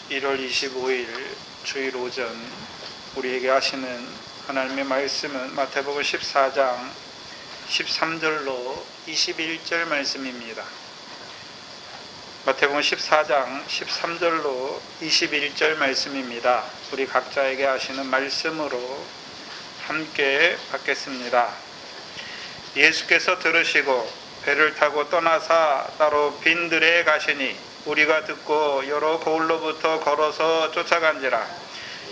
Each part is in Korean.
1월 25일 주일 오전 우리에게 하시는 하나님의 말씀은 마태복음 14장 13절로 21절 말씀입니다. 마태복음 14장 13절로 21절 말씀입니다. 우리 각자에게 하시는 말씀으로 함께 받겠습니다. 예수께서 들으시고 배를 타고 떠나사 따로 빈 들에 가시니 우리가 듣고 여러 고을로부터 걸어서 쫓아간지라.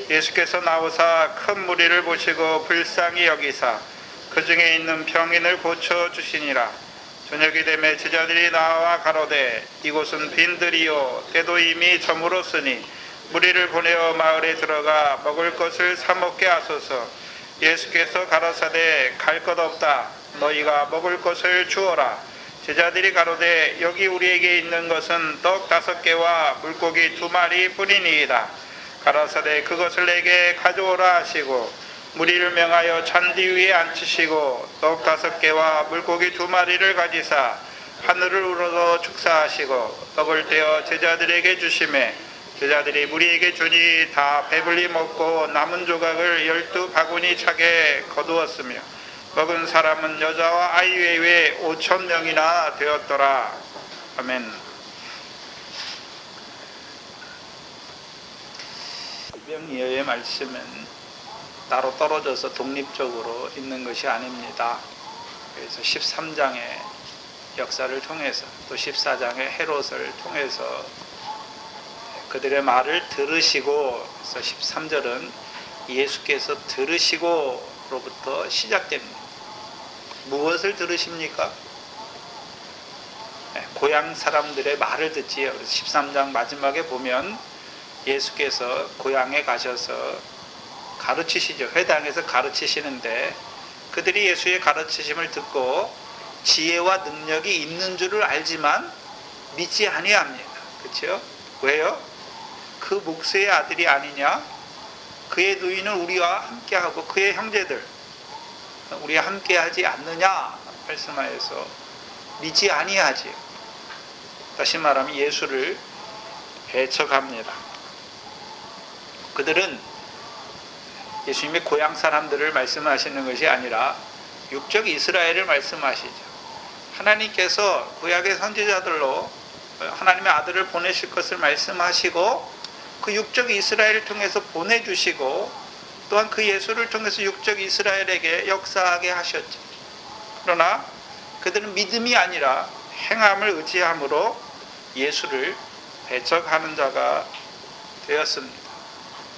예수께서 나오사 큰 무리를 보시고 불쌍히 여기사 그 중에 있는 병인을 고쳐주시니라. 저녁이 되매 제자들이 나와 가로되 이곳은 빈들이요 때도 이미 저물었으니 무리를 보내어 마을에 들어가 먹을 것을 사 먹게 하소서. 예수께서 가라사대 갈 것 없다. 너희가 먹을 것을 주어라. 제자들이 가로되 여기 우리에게 있는 것은 떡 5개와 물고기 2마리 뿐이니이다. 가라사대 그것을 내게 가져오라 하시고 무리를 명하여 잔디 위에 앉히시고 떡 5개와 물고기 2마리를 가지사 하늘을 우러러 축사하시고 떡을 떼어 제자들에게 주시매 제자들이 무리에게 주니 다 배불리 먹고 남은 조각을 12바구니 차게 거두었으며 먹은 사람은 여자와 아이 외에 5,000명이나 되었더라. 아멘. 명예의 말씀은 따로 떨어져서 독립적으로 있는 것이 아닙니다. 그래서 13장의 역사를 통해서 또 14장의 헤롯을 통해서 그들의 말을 들으시고, 그래서 13절은 예수께서 들으시고로부터 시작됩니다. 무엇을 들으십니까? 고향 사람들의 말을 듣지요. 그래서 13장 마지막에 보면 예수께서 고향에 가셔서 가르치시죠. 회당에서 가르치시는데 그들이 예수의 가르치심을 듣고 지혜와 능력이 있는 줄을 알지만 믿지 아니합니다. 그렇죠? 왜요? 그 목수의 아들이 아니냐? 그의 누이는 우리와 함께하고 그의 형제들 우리와 함께하지 않느냐 말씀하여서 믿지 아니하지. 다시 말하면 예수를 배척합니다. 그들은 예수님의 고향 사람들을 말씀하시는 것이 아니라 육적 이스라엘을 말씀하시죠. 하나님께서 구약의 선지자들로 하나님의 아들을 보내실 것을 말씀하시고 그 육적 이스라엘을 통해서 보내주시고 또한 그 예수를 통해서 육적 이스라엘에게 역사하게 하셨죠. 그러나 그들은 믿음이 아니라 행함을 의지함으로 예수를 배척하는 자가 되었습니다.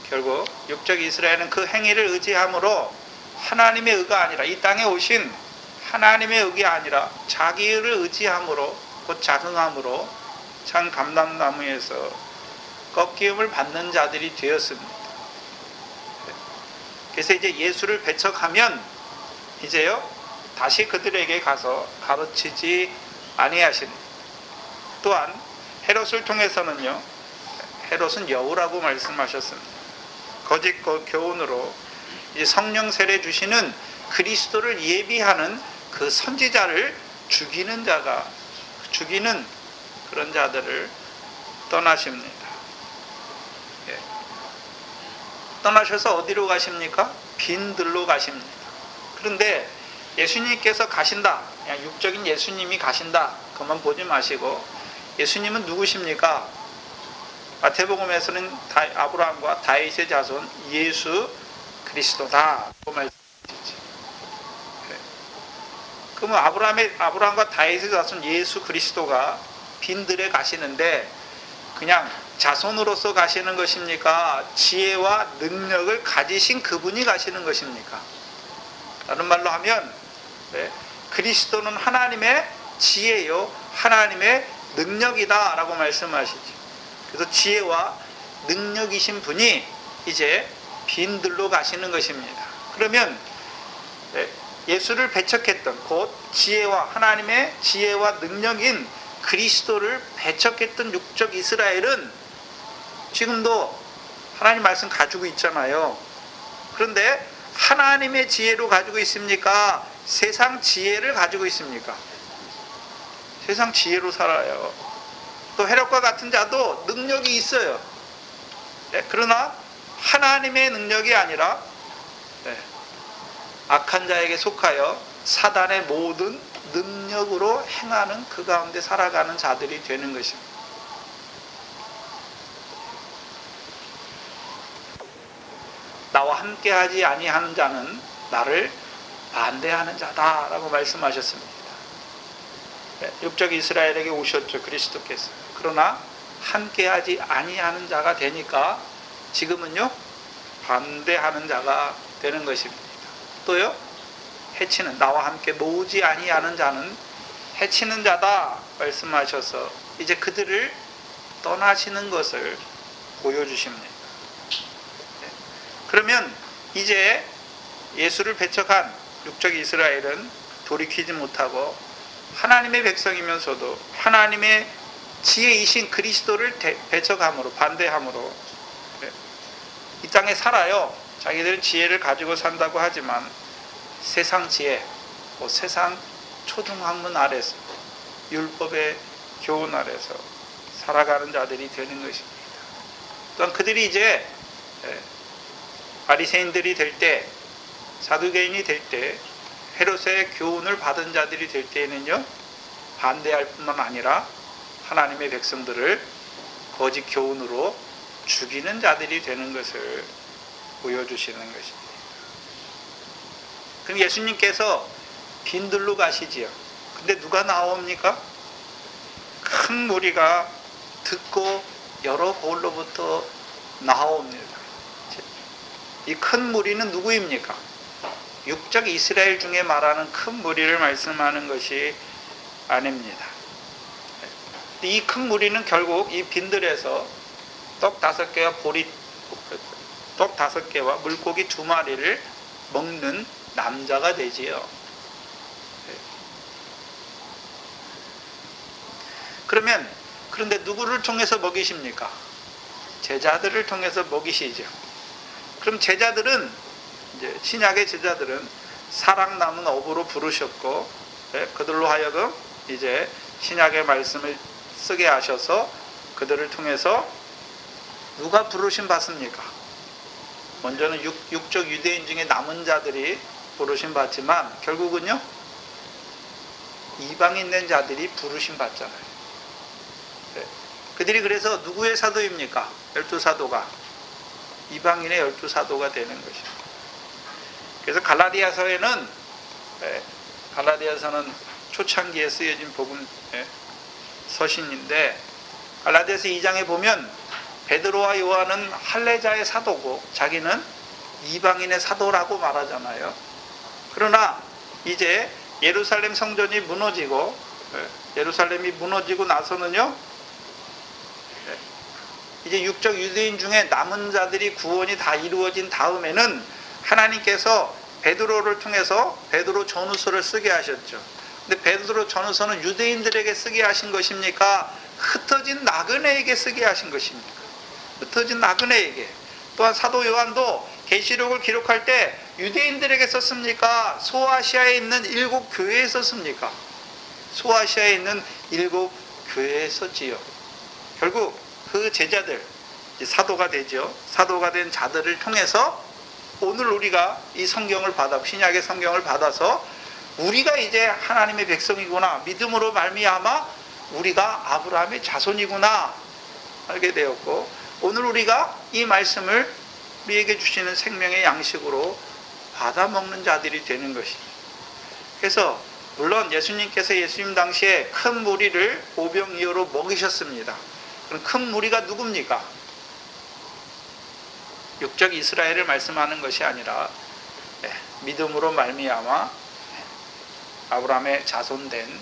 결국 육적 이스라엘은 그 행위를 의지함으로 하나님의 의가 아니라 이 땅에 오신 하나님의 의가 아니라 자기를 의지함으로 곧 자긍함으로 참 감람나무에서 꺾임을 받는 자들이 되었습니다. 그래서 이제 예수를 배척하면 이제요 다시 그들에게 가서 가르치지 아니하십니다. 또한 헤롯을 통해서는요, 헤롯은 여우라고 말씀하셨습니다. 거짓 교훈으로 이제 성령 세례 주시는 그리스도를 예비하는 그 선지자를 죽이는 그런 자들을 떠나십니다. 떠나셔서 어디로 가십니까? 빈들로 가십니다. 그런데 예수님께서 가신다, 그냥 육적인 예수님이 가신다, 그만 보지 마시고 예수님은 누구십니까? 마태복음에서는 아브라함과 다윗의 자손 예수 그리스도다 말씀하시죠. 그러면 아브라함과 다윗의 자손 예수 그리스도가 빈들에 가시는데 그냥 자손으로서 가시는 것입니까? 지혜와 능력을 가지신 그분이 가시는 것입니까? 다른 말로 하면 그리스도는 하나님의 지혜요 하나님의 능력이다 라고 말씀하시죠. 그래서 지혜와 능력이신 분이 이제 빈들로 가시는 것입니다. 그러면 예수를 배척했던 곧 지혜와 하나님의 지혜와 능력인 그리스도를 배척했던 육적 이스라엘은 지금도 하나님 말씀 가지고 있잖아요. 그런데 하나님의 지혜로 가지고 있습니까? 세상 지혜를 가지고 있습니까? 세상 지혜로 살아요. 또 헤롯과 같은 자도 능력이 있어요. 그러나 하나님의 능력이 아니라 악한 자에게 속하여 사단의 모든 능력으로 행하는 그 가운데 살아가는 자들이 되는 것입니다. 나와 함께하지 아니하는 자는 나를 반대하는 자다라고 말씀하셨습니다. 육적 이스라엘에게 오셨죠, 그리스도께서. 그러나 함께하지 아니하는 자가 되니까 지금은요, 반대하는 자가 되는 것입니다. 또요, 해치는, 나와 함께 모으지 아니하는 자는 해치는 자다 말씀하셔서 이제 그들을 떠나시는 것을 보여주십니다. 그러면 이제 예수를 배척한 육적 이스라엘은 돌이키지 못하고 하나님의 백성이면서도 하나님의 지혜이신 그리스도를 배척함으로, 반대함으로 이 땅에 살아요. 자기들은 지혜를 가지고 산다고 하지만 세상 지혜, 세상 초등학문 아래서, 율법의 교훈 아래서 살아가는 자들이 되는 것입니다. 또한 그들이 이제 바리새인들이 될 때, 사두개인이 될 때, 헤롯의 교훈을 받은 자들이 될 때에는요, 반대할 뿐만 아니라 하나님의 백성들을 거짓 교훈으로 죽이는 자들이 되는 것을 보여주시는 것입니다. 그럼 예수님께서 빈들로 가시지요. 근데 누가 나옵니까? 큰 무리가 듣고 여러 곳로부터 나옵니다. 이 큰 무리는 누구입니까? 육적 이스라엘 중에 말하는 큰 무리를 말씀하는 것이 아닙니다. 이 큰 무리는 결국 이 빈들에서 떡 5개와 떡 5개와 물고기 2마리를 먹는 남자가 되지요. 그런데 누구를 통해서 먹이십니까? 제자들을 통해서 먹이시죠. 그럼 제자들은, 이제 신약의 제자들은 사랑 남은 업으로 부르셨고, 그들로 하여금 이제 신약의 말씀을 쓰게 하셔서 그들을 통해서 누가 부르심 받습니까? 먼저는 육적 유대인 중에 남은 자들이 부르심 받지만 결국은요, 이방인 된 자들이 부르심 받잖아요. 그들이 그래서 누구의 사도입니까? 12사도가 이방인의 12사도가 되는 것입니다. 그래서 갈라디아서에는, 갈라디아서는 초창기에 쓰여진 복음 서신인데, 갈라디아서 2장에 보면 베드로와 요한은 할례자의 사도고 자기는 이방인의 사도라고 말하잖아요. 그러나 이제 예루살렘 성전이 무너지고, 예루살렘이 무너지고 나서는요, 이제 육적 유대인 중에 남은 자들이 구원이 다 이루어진 다음에는 하나님께서 베드로를 통해서 베드로 전후서를 쓰게 하셨죠. 근데 베드로 전후서는 유대인들에게 쓰게 하신 것입니까? 흩어진 나그네에게 쓰게 하신 것입니까? 흩어진 나그네에게. 또한 사도 요한도 계시록을 기록할 때 유대인들에게 썼습니까? 소아시아에 있는 7 교회에 썼습니까? 소아시아에 있는 7 교회에 썼지요. 결국 그 제자들, 사도가 되죠. 사도가 된 자들을 통해서 오늘 우리가 이 성경을 받아, 신약의 성경을 받아서 우리가 이제 하나님의 백성이구나, 믿음으로 말미암아 우리가 아브라함의 자손이구나 알게 되었고, 오늘 우리가 이 말씀을 우리에게 주시는 생명의 양식으로 받아 먹는 자들이 되는 것입니다. 그래서 물론 예수님 당시에 큰 무리를 오병이어로 먹이셨습니다. 그럼 큰 무리가 누굽니까? 육적 이스라엘을 말씀하는 것이 아니라 믿음으로 말미암아 아브라함의 자손된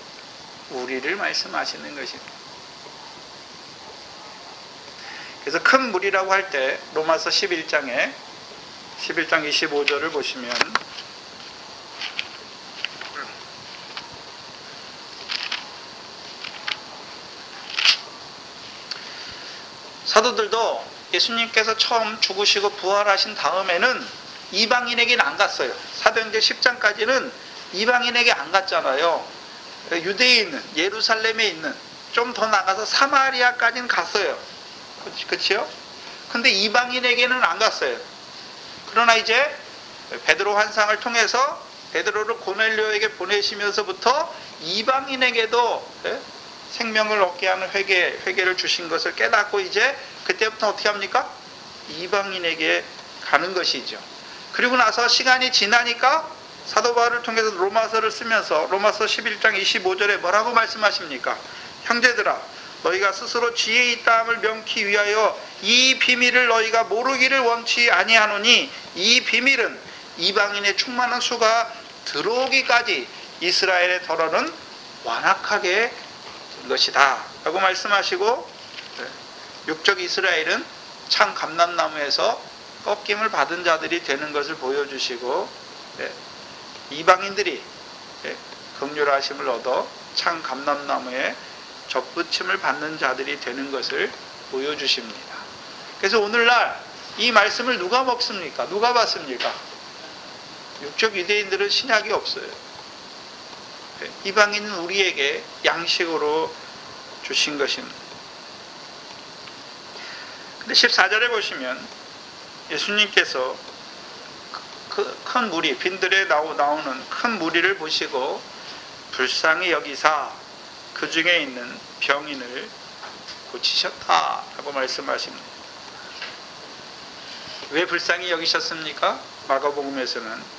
우리를 말씀하시는 것입니다. 그래서 큰 무리라고 할 때 로마서 11장 25절을 보시면, 사도들도 예수님께서 처음 죽으시고 부활하신 다음에는 이방인에게는 안 갔어요. 사도행전 10장까지는 이방인에게 안 갔잖아요. 유대에 있는, 예루살렘에 있는, 좀 더 나가서 사마리아까지는 갔어요. 그렇죠? 근데 이방인에게는 안 갔어요. 그러나 이제 베드로 환상을 통해서 베드로를 고넬료에게 보내시면서부터 이방인에게도 생명을 얻게 하는 회개를 주신 것을 깨닫고 이제 그때부터 어떻게 합니까? 이방인에게 가는 것이죠. 그리고 나서 시간이 지나니까 사도 바울을 통해서 로마서를 쓰면서 로마서 11장 25절에 뭐라고 말씀하십니까? 형제들아, 너희가 스스로 지혜 있다함을 명키 위하여 이 비밀을 너희가 모르기를 원치 아니하노니 이 비밀은 이방인의 충만한 수가 들어오기까지 이스라엘의 덜어는 완악하게 된 것이다 라고 말씀하시고, 육적 이스라엘은 참 감람나무에서 꺾임을 받은 자들이 되는 것을 보여주시고, 이방인들이 긍휼하심을 얻어 참 감람나무에 접붙임을 받는 자들이 되는 것을 보여주십니다. 그래서 오늘날 이 말씀을 누가 먹습니까? 누가 받습니까? 육적 유대인들은 신약이 없어요. 이방인은 우리에게 양식으로 주신 것입니다. 근데 14절에 보시면 예수님께서 그 큰 무리, 빈들에 나오는 큰 무리를 보시고 불쌍히 여기사 그 중에 있는 병인을 고치셨다라고 말씀하십니다. 왜 불쌍히 여기셨습니까? 마가복음에서는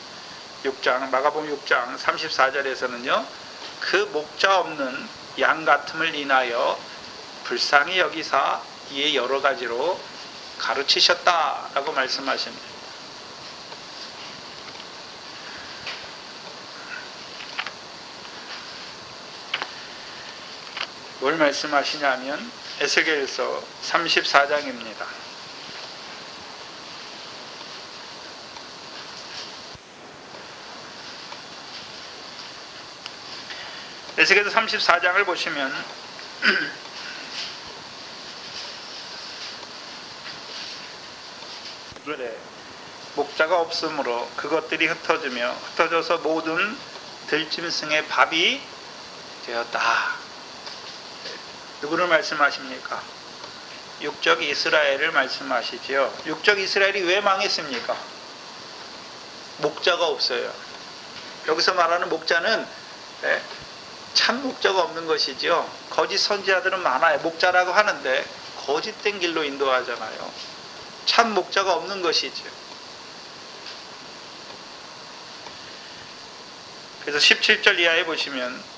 마가복음 6장 34절에서는요, 그 목자 없는 양 같음을 인하여 불쌍히 여기사 이에 여러 가지로 가르치셨다라고 말씀하십니다. 뭘 말씀하시냐면 에스겔서 34장입니다. 에스겔서 34장을 보시면 목자가 없으므로 그것들이 흩어져서 모든 들짐승의 밥이 되었다. 누구를 말씀하십니까? 육적 이스라엘을 말씀하시지요. 육적 이스라엘이 왜 망했습니까? 목자가 없어요. 여기서 말하는 목자는 참 목자가 없는 것이지요. 거짓 선지자들은 많아요. 목자라고 하는데 거짓된 길로 인도하잖아요. 참 목자가 없는 것이죠. 그래서 17절 이하에 보시면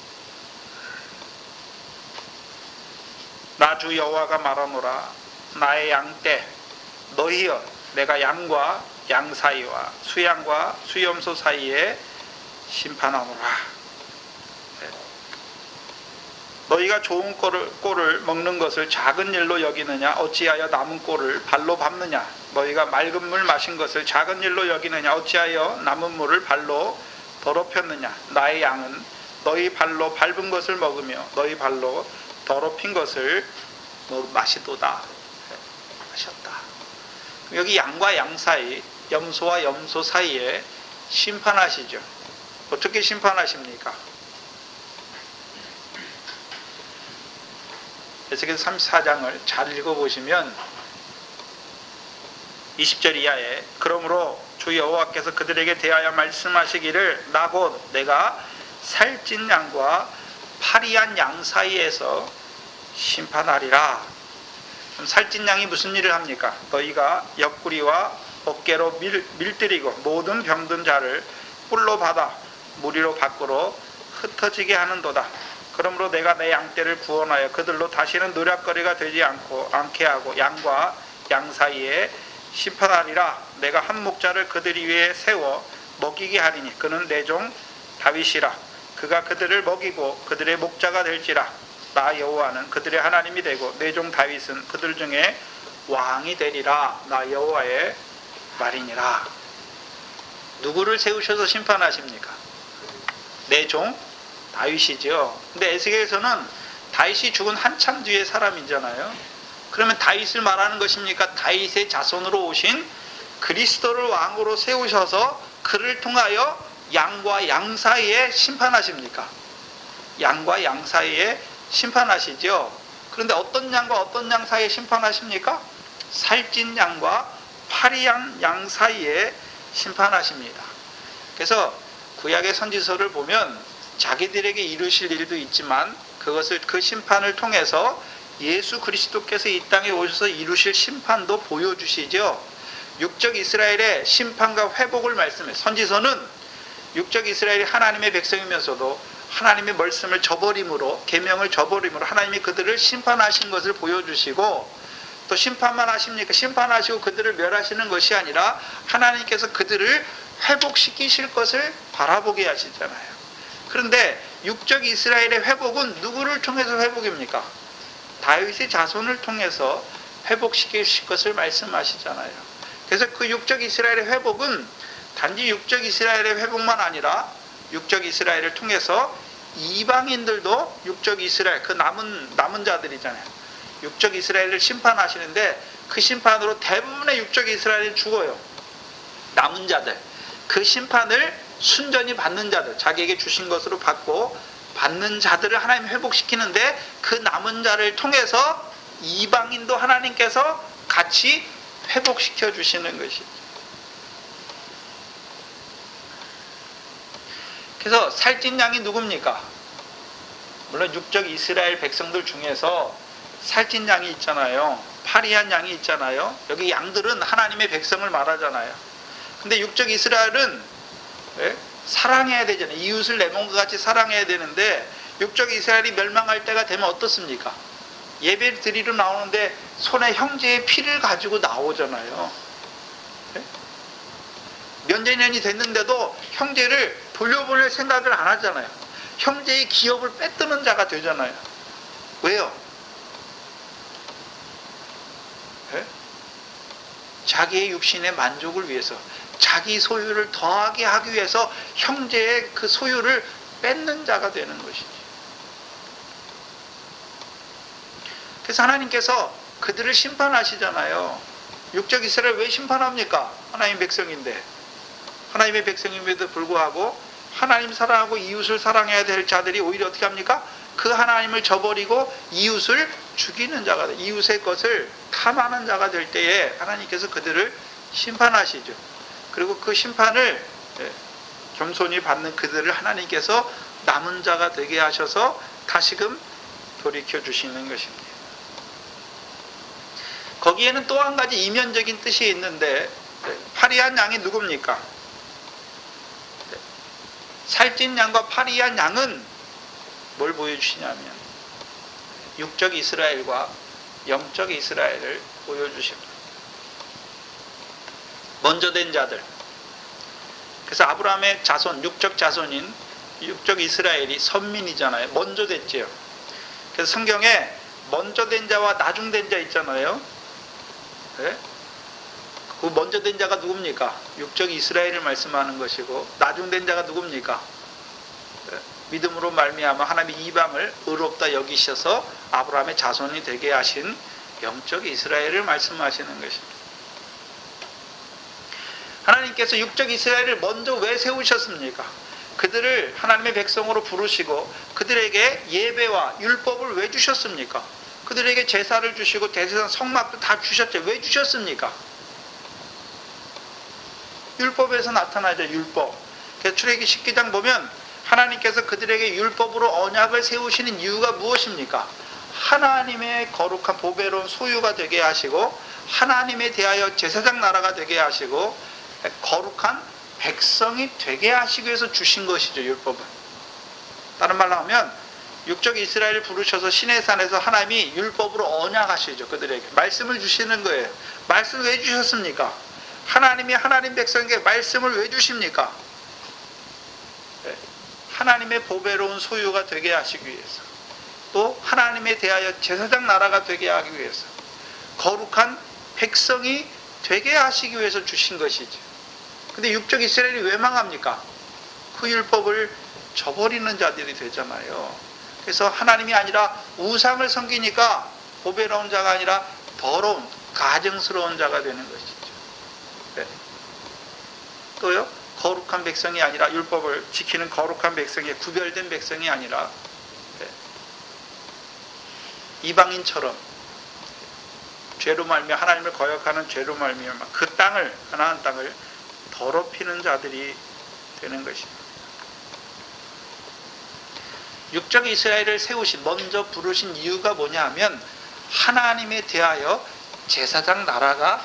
나 주 여호와가 말하노라 나의 양떼 너희여 내가 양과 양 사이와 수양과 수염소 사이에 심판하노라. 너희가 좋은 꼴을 먹는 것을 작은 일로 여기느냐? 어찌하여 남은 꼴을 발로 밟느냐? 너희가 맑은 물 마신 것을 작은 일로 여기느냐? 어찌하여 남은 물을 발로 더럽혔느냐? 나의 양은 너희 발로 밟은 것을 먹으며 너희 발로 더럽힌 것을 마시도다. 마셨다. 여기 양과 양 사이, 염소와 염소 사이에 심판하시죠. 어떻게 심판하십니까? 에스겔서 34장을 잘 읽어보시면 20절 이하에 그러므로 주 여호와께서 그들에게 대하여 말씀하시기를 나 곧 내가 살찐 양과 파리한 양 사이에서 심판하리라. 그럼 살찐 양이 무슨 일을 합니까? 너희가 옆구리와 어깨로 밀들이고 모든 병든 자를 뿔로 받아 무리로 밖으로 흩어지게 하는도다. 그러므로 내가 내 양떼를 구원하여 그들로 다시는 노략거리가 되지 않게 하고 양과 양 사이에 심판하리라. 내가 한 목자를 그들 위에 세워 먹이게 하리니 그는 내 종 다윗이라. 그가 그들을 먹이고 그들의 목자가 될지라. 나 여호와는 그들의 하나님이 되고 내 종 다윗은 그들 중에 왕이 되리라. 나 여호와의 말이니라. 누구를 세우셔서 심판하십니까? 내 종 다윗이죠. 근데 에스겔에서는 다윗이 죽은 한참 뒤의 사람이잖아요. 그러면 다윗을 말하는 것입니까? 다윗의 자손으로 오신 그리스도를 왕으로 세우셔서 그를 통하여 양과 양 사이에 심판하십니까? 양과 양 사이에 심판하시죠. 그런데 어떤 양과 어떤 양 사이에 심판하십니까? 살찐 양과 파리한 양 사이에 심판하십니다. 그래서 구약의 선지서를 보면 자기들에게 이루실 일도 있지만 그것을 그 심판을 통해서 예수 그리스도께서 이 땅에 오셔서 이루실 심판도 보여주시죠. 육적 이스라엘의 심판과 회복을 말씀해. 선지서는 육적 이스라엘이 하나님의 백성이면서도 하나님의 말씀을 저버림으로, 계명을 저버림으로 하나님이 그들을 심판하신 것을 보여주시고, 또 심판만 하십니까? 심판하시고 그들을 멸하시는 것이 아니라 하나님께서 그들을 회복시키실 것을 바라보게 하시잖아요. 그런데 육적 이스라엘의 회복은 누구를 통해서 회복입니까? 다윗의 자손을 통해서 회복시키실 것을 말씀하시잖아요. 그래서 그 육적 이스라엘의 회복은 단지 육적 이스라엘의 회복만 아니라 육적 이스라엘을 통해서 이방인들도 육적 이스라엘, 그 남은 자들이잖아요. 육적 이스라엘을 심판하시는데 그 심판으로 대부분의 육적 이스라엘이 죽어요. 남은 자들, 그 심판을 순전히 받는 자들, 자기에게 주신 것으로 받고 받는 자들을 하나님이 회복시키는데 그 남은 자를 통해서 이방인도 하나님께서 같이 회복시켜 주시는 것이죠. 그래서 살찐 양이 누굽니까? 물론 육적 이스라엘 백성들 중에서 살찐 양이 있잖아요. 파리한 양이 있잖아요. 여기 양들은 하나님의 백성을 말하잖아요. 근데 육적 이스라엘은 사랑해야 되잖아요. 이웃을 내 몸과 같이 사랑해야 되는데 육적 이스라엘이 멸망할 때가 되면 어떻습니까? 예배 드리러 나오는데 손에 형제의 피를 가지고 나오잖아요. 면제년이 됐는데도 형제를 돌려보낼 생각을 안 하잖아요. 형제의 기업을 빼뜨는 자가 되잖아요. 왜요? 자기의 육신의 만족을 위해서, 자기 소유를 더하게 하기 위해서 형제의 그 소유를 뺏는 자가 되는 것이지. 그래서 하나님께서 그들을 심판하시잖아요. 육적 이스라엘 왜 심판합니까? 하나님의 백성인데. 하나님의 백성임에도 불구하고 하나님 사랑하고 이웃을 사랑해야 될 자들이 오히려 어떻게 합니까? 그 하나님을 저버리고 이웃을 죽이는 자가 돼. 이웃의 것을 탐하는 자가 될 때에 하나님께서 그들을 심판하시죠. 그리고 그 심판을 겸손히 받는 그들을 하나님께서 남은 자가 되게 하셔서 다시금 돌이켜 주시는 것입니다. 거기에는 또 한 가지 이면적인 뜻이 있는데, 파리한 양이 누굽니까? 살찐 양과 파리한 양은 뭘 보여주시냐면 육적 이스라엘과 영적 이스라엘을 보여주십니다. 먼저 된 자들. 그래서 아브라함의 자손, 육적 자손인 육적 이스라엘이 선민이잖아요. 먼저 됐지요. 그래서 성경에 먼저 된 자와 나중 된 자 있잖아요. 네? 그 먼저 된 자가 누굽니까? 육적 이스라엘을 말씀하는 것이고, 나중 된 자가 누굽니까? 네? 믿음으로 말미암아 하나님이 이방을 의롭다 여기셔서 아브라함의 자손이 되게 하신 영적 이스라엘을 말씀하시는 것입니다. 하나님께서 육적 이스라엘을 먼저 왜 세우셨습니까? 그들을 하나님의 백성으로 부르시고 그들에게 예배와 율법을 왜 주셨습니까? 그들에게 제사를 주시고 대제사 성막도 다 주셨죠. 왜 주셨습니까? 율법에서 나타나죠. 율법. 그래서 출애굽기 10기장 보면 하나님께서 그들에게 율법으로 언약을 세우시는 이유가 무엇입니까? 하나님의 거룩한 보배로운 소유가 되게 하시고 하나님에 대하여 제사장 나라가 되게 하시고 거룩한 백성이 되게 하시기 위해서 주신 것이죠. 율법은. 다른 말로 하면 육적 이스라엘을 부르셔서 시내산에서 하나님이 율법으로 언약하시죠. 그들에게 말씀을 주시는 거예요. 말씀을 왜 주셨습니까? 하나님이 하나님 백성에게 말씀을 왜 주십니까? 하나님의 보배로운 소유가 되게 하시기 위해서, 또 하나님에 대하여 제사장 나라가 되게 하기 위해서, 거룩한 백성이 되게 하시기 위해서 주신 것이죠. 근데 육적 이스라엘이 왜 망합니까? 그 율법을 저버리는 자들이 되잖아요. 그래서 하나님이 아니라 우상을 섬기니까 보배로운 자가 아니라 더러운 가증스러운 자가 되는 것이죠. 네. 또요, 거룩한 백성이 아니라 율법을 지키는 거룩한 백성이, 구별된 백성이 아니라 이방인처럼 죄로 말미암아 하나님을 거역하는 죄로 말미암아 그 땅을, 가나안 땅을 더럽히는 자들이 되는 것입니다. 육적 이스라엘을 세우신, 먼저 부르신 이유가 뭐냐 하면 하나님에 대하여 제사장 나라가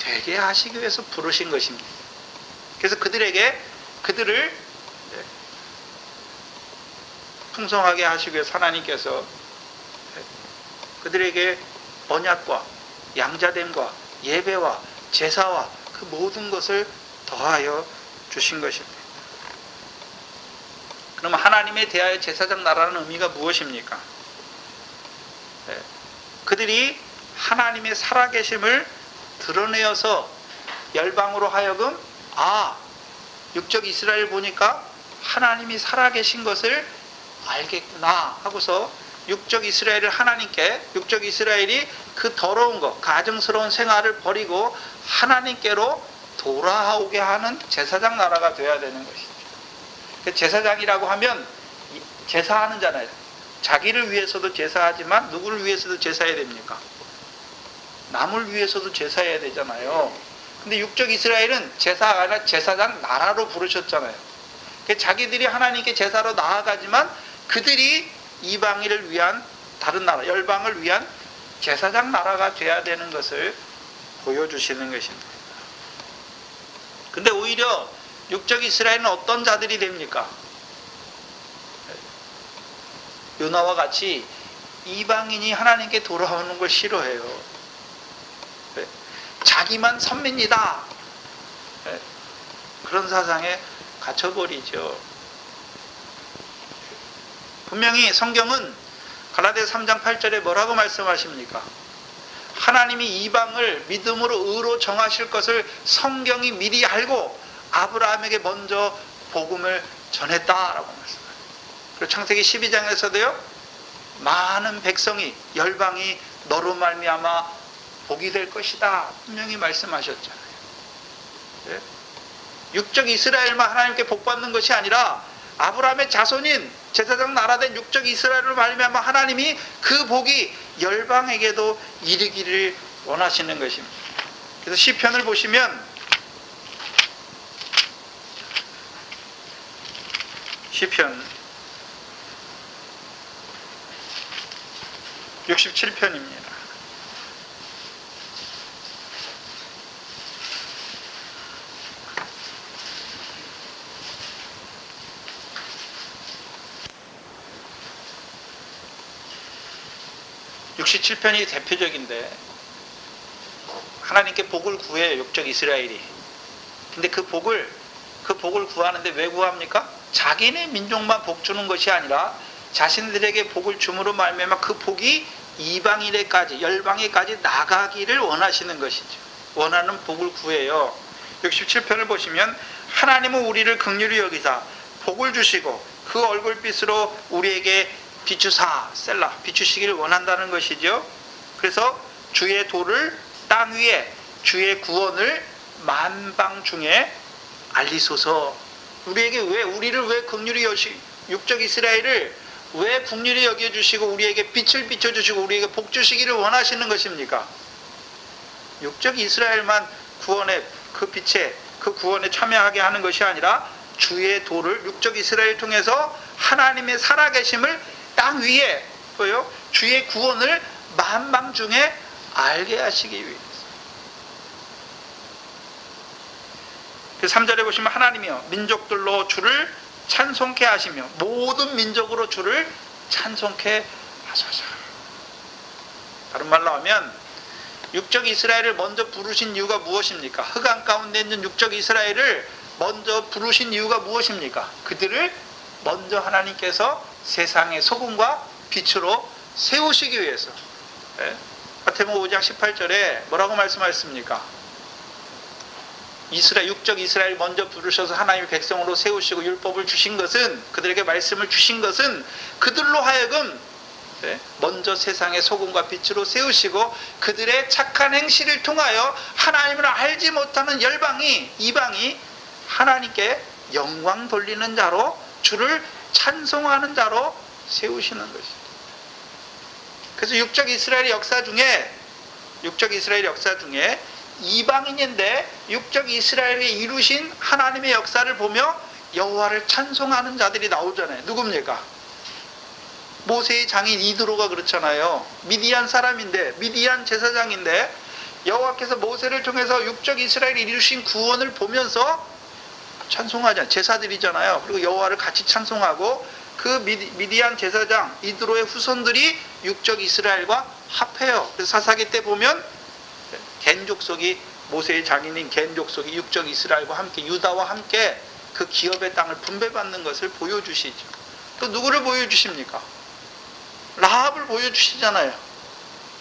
되게 하시기 위해서 부르신 것입니다. 그래서 그들을 풍성하게 하시기 위해서 하나님께서 그들에게 언약과 양자됨과 예배와 제사와 그 모든 것을 더하여 주신 것입니다. 그럼 하나님에 대하여 제사장 나라는 의미가 무엇입니까? 그들이 하나님의 살아계심을 드러내어서 열방으로 하여금 육적 이스라엘 보니까 하나님이 살아계신 것을 알겠구나 하고서 육적 이스라엘을 하나님께, 육적 이스라엘이 그 더러운 것, 가증스러운 생활을 버리고 하나님께로 돌아오게 하는 제사장 나라가 되어야 되는 것이죠. 제사장이라고 하면 제사하는 자잖아요. 자기를 위해서도 제사하지만 누구를 위해서도 제사해야 됩니까? 남을 위해서도 제사해야 되잖아요. 근데 육적 이스라엘은 제사가 아니라 제사장 나라로 부르셨잖아요. 자기들이 하나님께 제사로 나아가지만 그들이 이방인을 위한 다른 나라, 열방을 위한 제사장 나라가 돼야 되는 것을 보여주시는 것입니다. 근데 오히려 육적 이스라엘은 어떤 자들이 됩니까? 요나와 같이 이방인이 하나님께 돌아오는 걸 싫어해요. 자기만 선민이다. 그런 사상에 갇혀버리죠. 분명히 성경은 갈라디아 3장 8절에 뭐라고 말씀하십니까? 하나님이 이방을 믿음으로 의로 정하실 것을 성경이 미리 알고 아브라함에게 먼저 복음을 전했다라고 말씀합니다. 그리고 창세기 12장에서도요, 많은 백성이, 열방이 너로 말미암아 복이 될 것이다 분명히 말씀하셨잖아요. 네? 육적 이스라엘만 하나님께 복받는 것이 아니라 아브라함의 자손인 제사장 나라된 육적 이스라엘을 말미암아 하나님이 그 복이 열방에게도 이르기를 원하시는 것입니다. 그래서 시편을 보시면 시편 67편입니다. (67편이) 대표적인데 하나님께 복을 구해요. 육적 이스라엘이. 근데 그 복을 구하는데 왜 구합니까? 자기네 민족만 복 주는 것이 아니라 자신들에게 복을 줌으로 말미암아 그 복이 이방인에까지, 열방에까지 나가기를 원하시는 것이죠. 원하는 복을 구해요. 67편을 보시면 하나님은 우리를 긍휼히 여기사 복을 주시고 그 얼굴빛으로 우리에게 비추사, 셀라, 비추시기를 원한다는 것이죠. 그래서 주의 도를 땅 위에, 주의 구원을 만방 중에 알리소서. 우리를 왜 긍휼히 육적 이스라엘을 왜 긍휼히 여겨주시고 우리에게 빛을 비춰주시고 우리에게 복 주시기를 원하시는 것입니까? 육적 이스라엘만 구원의 그 빛에, 그 구원에 참여하게 하는 것이 아니라 주의 도를 육적 이스라엘 통해서 하나님의 살아계심을 땅 위에, 주의 구원을 만방 중에 알게 하시기 위해서. 3절에 보시면 하나님이여 민족들로 주를 찬송케 하시며 모든 민족으로 주를 찬송케 하소서. 다른 말로 하면 육적 이스라엘을 먼저 부르신 이유가 무엇입니까? 흑암 가운데 있는 육적 이스라엘을 먼저 부르신 이유가 무엇입니까? 그들을 먼저 하나님께서 세상의 소금과 빛으로 세우시기 위해서. 마태복음 5장 18절에 뭐라고 말씀하셨습니까? 육적 이스라엘 먼저 부르셔서 하나님의 백성으로 세우시고 율법을 주신 것은, 그들에게 말씀을 주신 것은 그들로 하여금 먼저 세상의 소금과 빛으로 세우시고 그들의 착한 행실을 통하여 하나님을 알지 못하는 이방이 하나님께 영광 돌리는 자로, 주를 찬송하는 자로 세우시는 것입니다. 그래서 육적 이스라엘의 역사 중에 육적 이스라엘 역사 중에 이방인인데 육적 이스라엘이 이루신 하나님의 역사를 보며 여호와를 찬송하는 자들이 나오잖아요. 누굽니까? 모세의 장인 이드로가 그렇잖아요. 미디안 사람인데, 미디안 제사장인데 여호와께서 모세를 통해서 육적 이스라엘이 이루신 구원을 보면서 찬송하잖아요. 제사드리잖아요. 그리고 여호와를 같이 찬송하고 그 미디안 제사장 이드로의 후손들이 육적 이스라엘과 합해요. 그래서 사사기 때 보면 겐 족속이, 모세의 장인인 겐 족속이 육적 이스라엘과 함께, 유다와 함께 그 기업의 땅을 분배받는 것을 보여주시죠. 또 누구를 보여주십니까? 라합을 보여주시잖아요.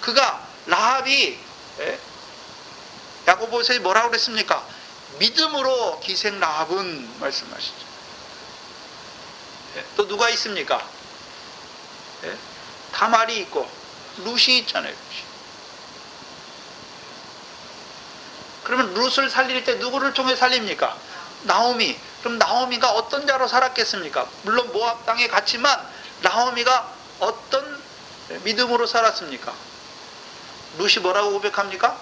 그가, 라합이 야고보서에 뭐라고 그랬습니까? 믿음으로 기생 라합은 말씀하시죠. 또 누가 있습니까? 다말이 있고 룻이 있잖아요. 룻이. 그러면 룻을 살릴 때 누구를 통해 살립니까? 나오미. 그럼 나오미가 어떤 자로 살았겠습니까? 물론 모압 땅에 갔지만 나오미가 어떤 믿음으로 살았습니까? 룻이 뭐라고 고백합니까?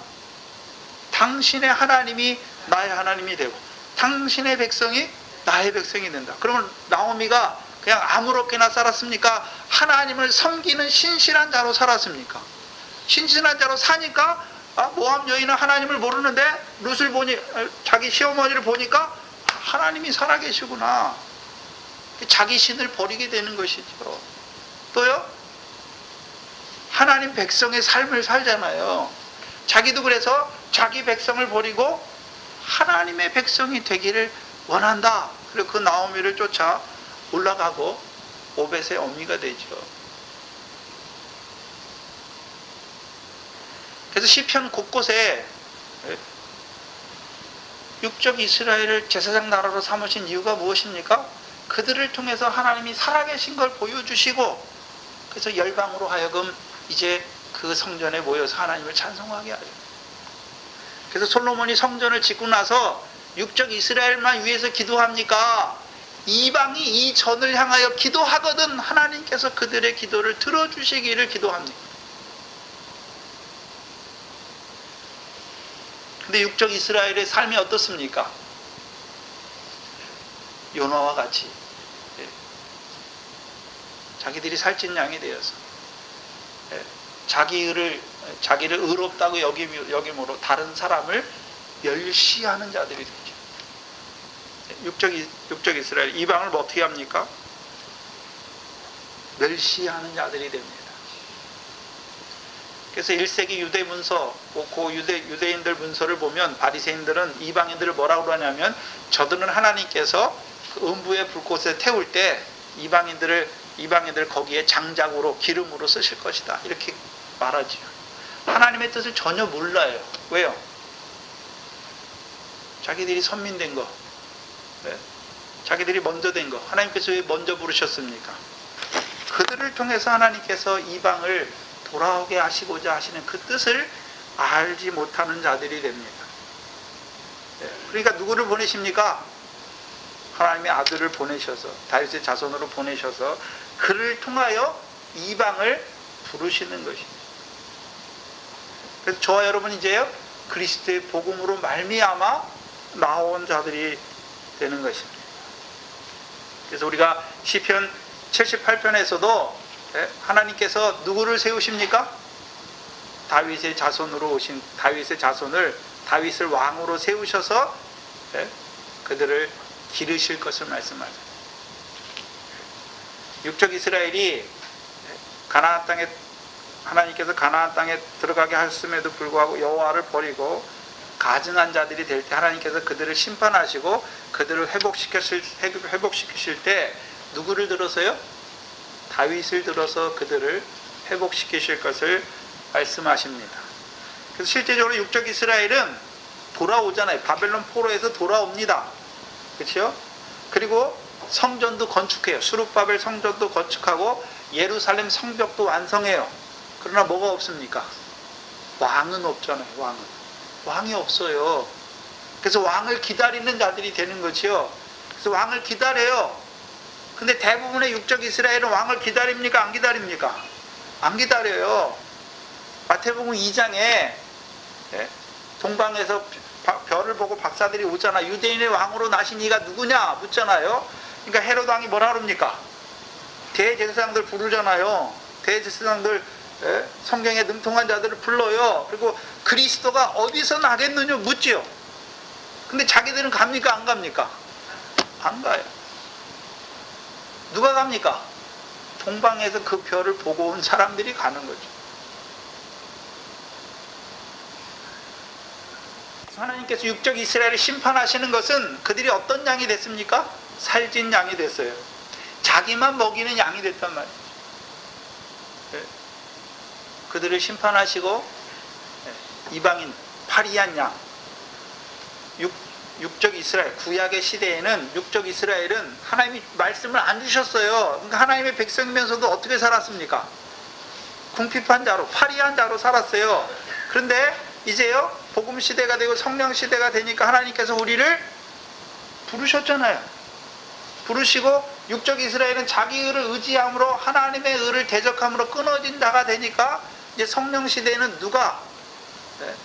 당신의 하나님이 나의 하나님이 되고 당신의 백성이 나의 백성이 된다. 그러면 나오미가 그냥 아무렇게나 살았습니까? 하나님을 섬기는 신실한 자로 살았습니까? 신실한 자로 사니까 모압 여인은 하나님을 모르는데 룻을 보니, 자기 시어머니를 보니까 하나님이 살아계시구나. 자기 신을 버리게 되는 것이죠. 또요, 하나님 백성의 삶을 살잖아요. 자기도 그래서 자기 백성을 버리고 하나님의 백성이 되기를 원한다. 그리고 그 나오미를 쫓아 올라가고 오벳의 어미가 되죠. 그래서 시편 곳곳에 육적 이스라엘을 제사장 나라로 삼으신 이유가 무엇입니까? 그들을 통해서 하나님이 살아계신 걸 보여주시고, 그래서 열방으로 하여금 이제 그 성전에 모여서 하나님을 찬송하게 하죠. 그래서 솔로몬이 성전을 짓고 나서 육적 이스라엘만 위해서 기도합니까? 이방이 이 전을 향하여 기도하거든 하나님께서 그들의 기도를 들어주시기를 기도합니다. 근데 육적 이스라엘의 삶이 어떻습니까? 요나와 같이 자기들이 살찐 양이 되어서 자기를 의롭다고 여김으로 다른 사람을 멸시하는 자들이 되죠. 육적 이스라엘, 이방을 뭐 어떻게 합니까? 멸시하는 자들이 됩니다. 그래서 1세기 유대 문서, 그 유대인들 문서를 보면 바리새인들은 이방인들을 뭐라고 그러냐면, 저들은 하나님께서 그 음부의 불꽃에 태울 때 이방인들 거기에 장작으로 기름으로 쓰실 것이다, 이렇게 말하죠. 하나님의 뜻을 전혀 몰라요. 왜요? 자기들이 선민된 거, 자기들이 먼저 된 거, 하나님께서 왜 먼저 부르셨습니까? 그들을 통해서 하나님께서 이방을 돌아오게 하시고자 하시는 그 뜻을 알지 못하는 자들이 됩니다. 그러니까 누구를 보내십니까? 하나님의 아들을 보내셔서, 다윗의 자손으로 보내셔서 그를 통하여 이방을 부르시는 것입니다. 그래서 저와 여러분 이제요, 그리스도의 복음으로 말미암아 나온 자들이 되는 것입니다. 그래서 우리가 시편 78편에서도 하나님께서 누구를 세우십니까? 다윗의 자손으로 오신 다윗의 자손을, 다윗을 왕으로 세우셔서 그들을 기르실 것을 말씀하죠. 육적 이스라엘이 가나안 땅에, 하나님께서 가나안 땅에 들어가게 하셨음에도 불구하고 여호와를 버리고 가증한 자들이 될 때 하나님께서 그들을 심판하시고 그들을 회복시키실 때 누구를 들어서요? 다윗을 들어서 그들을 회복시키실 것을 말씀하십니다. 그래서 실제적으로 육적 이스라엘은 돌아오잖아요. 바벨론 포로에서 돌아옵니다. 그렇죠? 그리고 성전도 건축해요. 수룹바벨 성전도 건축하고 예루살렘 성벽도 완성해요. 그러나 뭐가 없습니까? 왕은 없잖아요. 왕이 없어요. 그래서 왕을 기다리는 자들이 되는 거지요. 그래서 왕을 기다려요. 근데 대부분의 육적 이스라엘은 왕을 기다립니까? 안 기다립니까? 안 기다려요. 마태복음 2장에 예? 동방에서 별을 보고 박사들이 오잖아. 유대인의 왕으로 나신 이가 누구냐 묻잖아요. 그러니까 헤롯 왕이 뭐라 그럽니까? 대제사장들 부르잖아요. 대제사장들, 예? 성경에 능통한 자들을 불러요. 그리고 그리스도가 어디서 나겠느냐 묻지요. 근데 자기들은 갑니까 안 갑니까? 안 가요. 누가 갑니까? 동방에서 그 별을 보고 온 사람들이 가는 거죠. 하나님께서 육적 이스라엘을 심판하시는 것은 그들이 어떤 양이 됐습니까? 살찐 양이 됐어요. 자기만 먹이는 양이 됐단 말이에요. 네. 그들을 심판하시고 이방인 파리한 양, 육적 이스라엘, 구약의 시대에는 육적 이스라엘은 하나님이 말씀을 안 주셨어요. 그러니까 하나님의 백성이면서도 어떻게 살았습니까? 궁핍한 자로, 파리한 자로 살았어요. 그런데 이제요, 복음 시대가 되고 성령 시대가 되니까 하나님께서 우리를 부르셨잖아요. 부르시고 육적 이스라엘은 자기 의를 의지함으로 하나님의 의를 대적함으로 끊어진 자가 되니까 이제 성령 시대에는 누가, 네,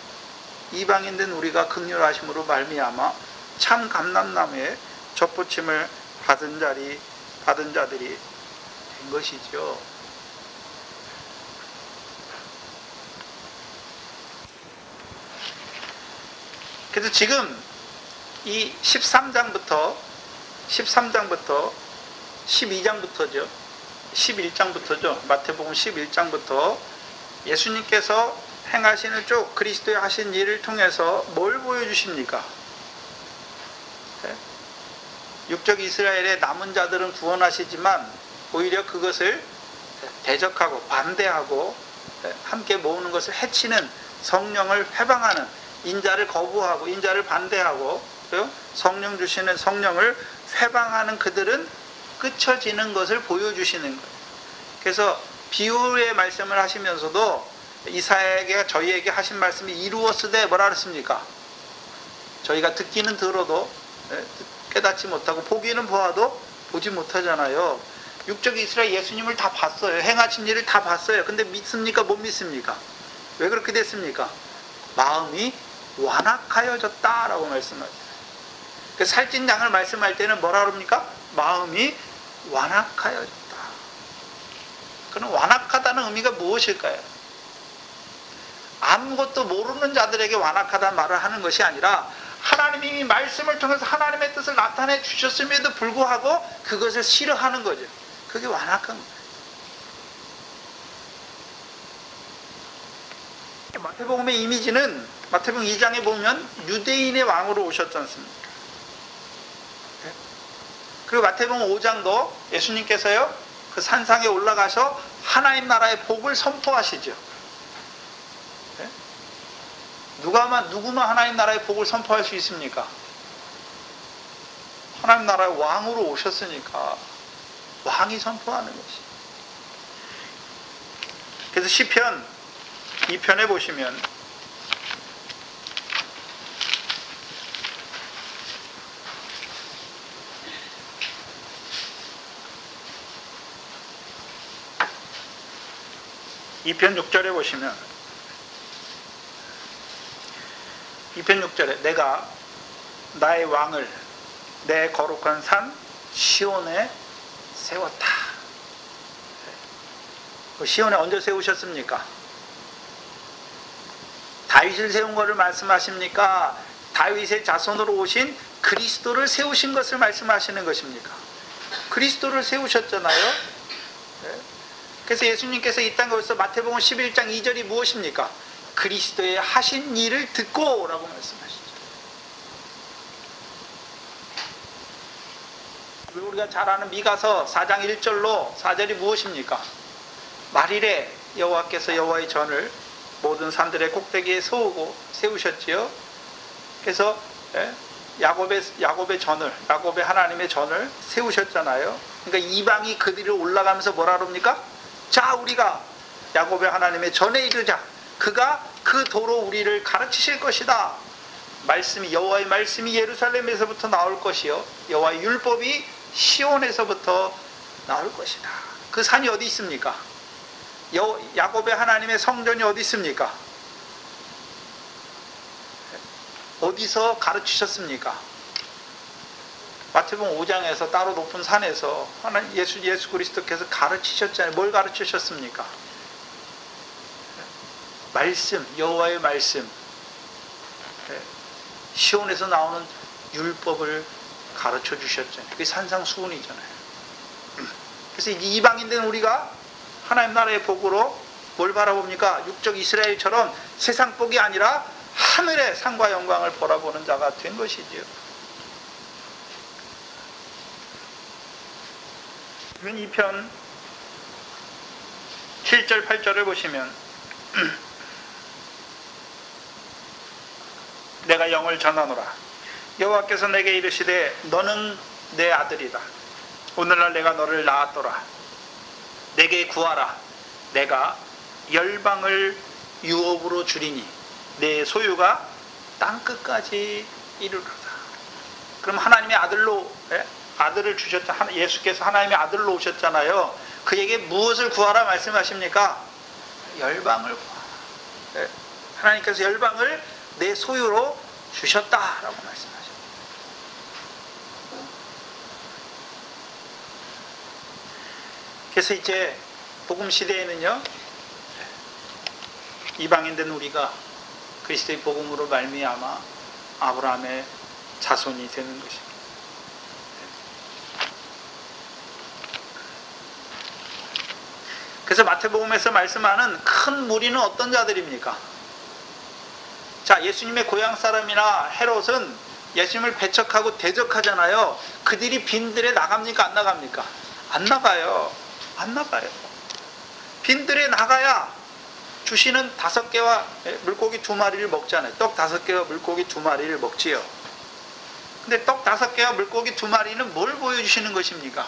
이방인 된 우리가 긍휼하심으로 말미암아 참 감람나무에 젖붙임을 받은 자들이 된 것이죠. 그래서 지금 이 13장부터 12장부터죠. 11장부터죠. 마태복음 11장부터 예수님께서 행하시는 쭉 그리스도의 하신 일을 통해서 뭘 보여주십니까? 네? 육적 이스라엘의 남은 자들은 구원하시지만 오히려 그것을 대적하고 반대하고 함께 모으는 것을 해치는, 성령을 회방하는, 인자를 거부하고 인자를 반대하고 성령 주시는 성령을 회방하는 그들은 끝쳐지는 것을 보여주시는 거예요. 그래서 비유의 말씀을 하시면서도 이사야에게 저희에게 하신 말씀이 이루었으되 뭐라 그랬습니까? 저희가 듣기는 들어도 깨닫지 못하고 보기는 보아도 보지 못하잖아요. 육적 이스라엘 예수님을 다 봤어요. 행하신 일을 다 봤어요. 근데 믿습니까? 못 믿습니까? 왜 그렇게 됐습니까? 마음이 완악하여졌다라고 말씀하세요. 그 살찐 양을 말씀할 때는 뭐라 그럽니까? 마음이 완악하여졌다. 그럼 완악하다는 의미가 무엇일까요? 아무것도 모르는 자들에게 완악하다는 말을 하는 것이 아니라 하나님이 말씀을 통해서 하나님의 뜻을 나타내 주셨음에도 불구하고 그것을 싫어하는 거죠. 그게 완악한 거예요. 마태복음의 이미지는 마태복음 2장에 보면 유대인의 왕으로 오셨지 않습니까? 그리고 마태복음 5장도 예수님께서요, 그 산상에 올라가서 하나님 나라의 복을 선포하시죠. 누구만 하나님 나라의 복을 선포할 수 있습니까? 하나님 나라의 왕으로 오셨으니까 왕이 선포하는 것이. 그래서 시편 2편에 보시면 (2편) 6절에 보시면 2편 6절에 내가 나의 왕을 내 거룩한 산 시온에 세웠다. 시온에 언제 세우셨습니까? 다윗을 세운 것을 말씀하십니까? 다윗의 자손으로 오신 그리스도를 세우신 것을 말씀하시는 것입니까? 그리스도를 세우셨잖아요. 그래서 예수님께서 이 땅에 오셔서 마태복음 11장 2절이 무엇입니까? 그리스도의 하신 일을 듣고 라고 말씀하시죠. 우리가 잘 아는 미가서 4장 1절로 4절이 무엇입니까? 말일에 여호와께서 여호와의 전을 모든 산들의 꼭대기에 세우셨지요. 그래서 야곱의 전을, 야곱의 하나님의 전을 세우셨잖아요. 그러니까 이방이 그 뒤로 올라가면서 뭐라 그럽니까? 자, 우리가 야곱의 하나님의 전에 이르자. 그가 그 도로 우리를 가르치실 것이다. 말씀이, 여호와의 말씀이 예루살렘에서부터 나올 것이요, 여호와의 율법이 시온에서부터 나올 것이다. 그 산이 어디 있습니까? 야곱의 하나님의 성전이 어디 있습니까? 어디서 가르치셨습니까? 마태복음 5장에서 따로 높은 산에서 예수 그리스도께서 가르치셨잖아요. 뭘 가르치셨습니까? 말씀, 여호와의 말씀, 시온에서 나오는 율법을 가르쳐 주셨잖아요. 그게 산상수훈이잖아요. 그래서 이방인된 우리가 하나님 나라의 복으로 뭘 바라봅니까? 육적 이스라엘처럼 세상 복이 아니라 하늘의 상과 영광을 바라보는 자가 된 것이지요. 그러면 이 편 7절 8절을 보시면 내가 영을 전하노라. 여호와께서 내게 이르시되 너는 내 아들이다. 오늘날 내가 너를 낳았더라. 내게 구하라. 내가 열방을 유업으로 주리니 내 소유가 땅끝까지 이르리로다. 그럼 하나님의 아들을 주셨잖아요. 예수께서 하나님의 아들로 오셨잖아요. 그에게 무엇을 구하라 말씀하십니까? 열방을 구하라. 하나님께서 열방을 내 소유로 주셨다라고 말씀하십니다. 그래서 이제 복음 시대에는요, 이방인된 우리가 그리스도의 복음으로 말미암아 아브라함의 자손이 되는 것입니다. 그래서 마태복음에서 말씀하는 큰 무리는 어떤 자들입니까? 자, 예수님의 고향 사람이나 헤롯은 예수님을 배척하고 대적하잖아요. 그들이 빈들에 나갑니까? 안 나갑니까? 안 나가요. 안 나가요. 빈들에 나가야 주시는 5개와 물고기 2마리를 먹잖아요. 떡 5개와 물고기 2마리를 먹지요. 근데 떡 5개와 물고기 2마리는 뭘 보여주시는 것입니까?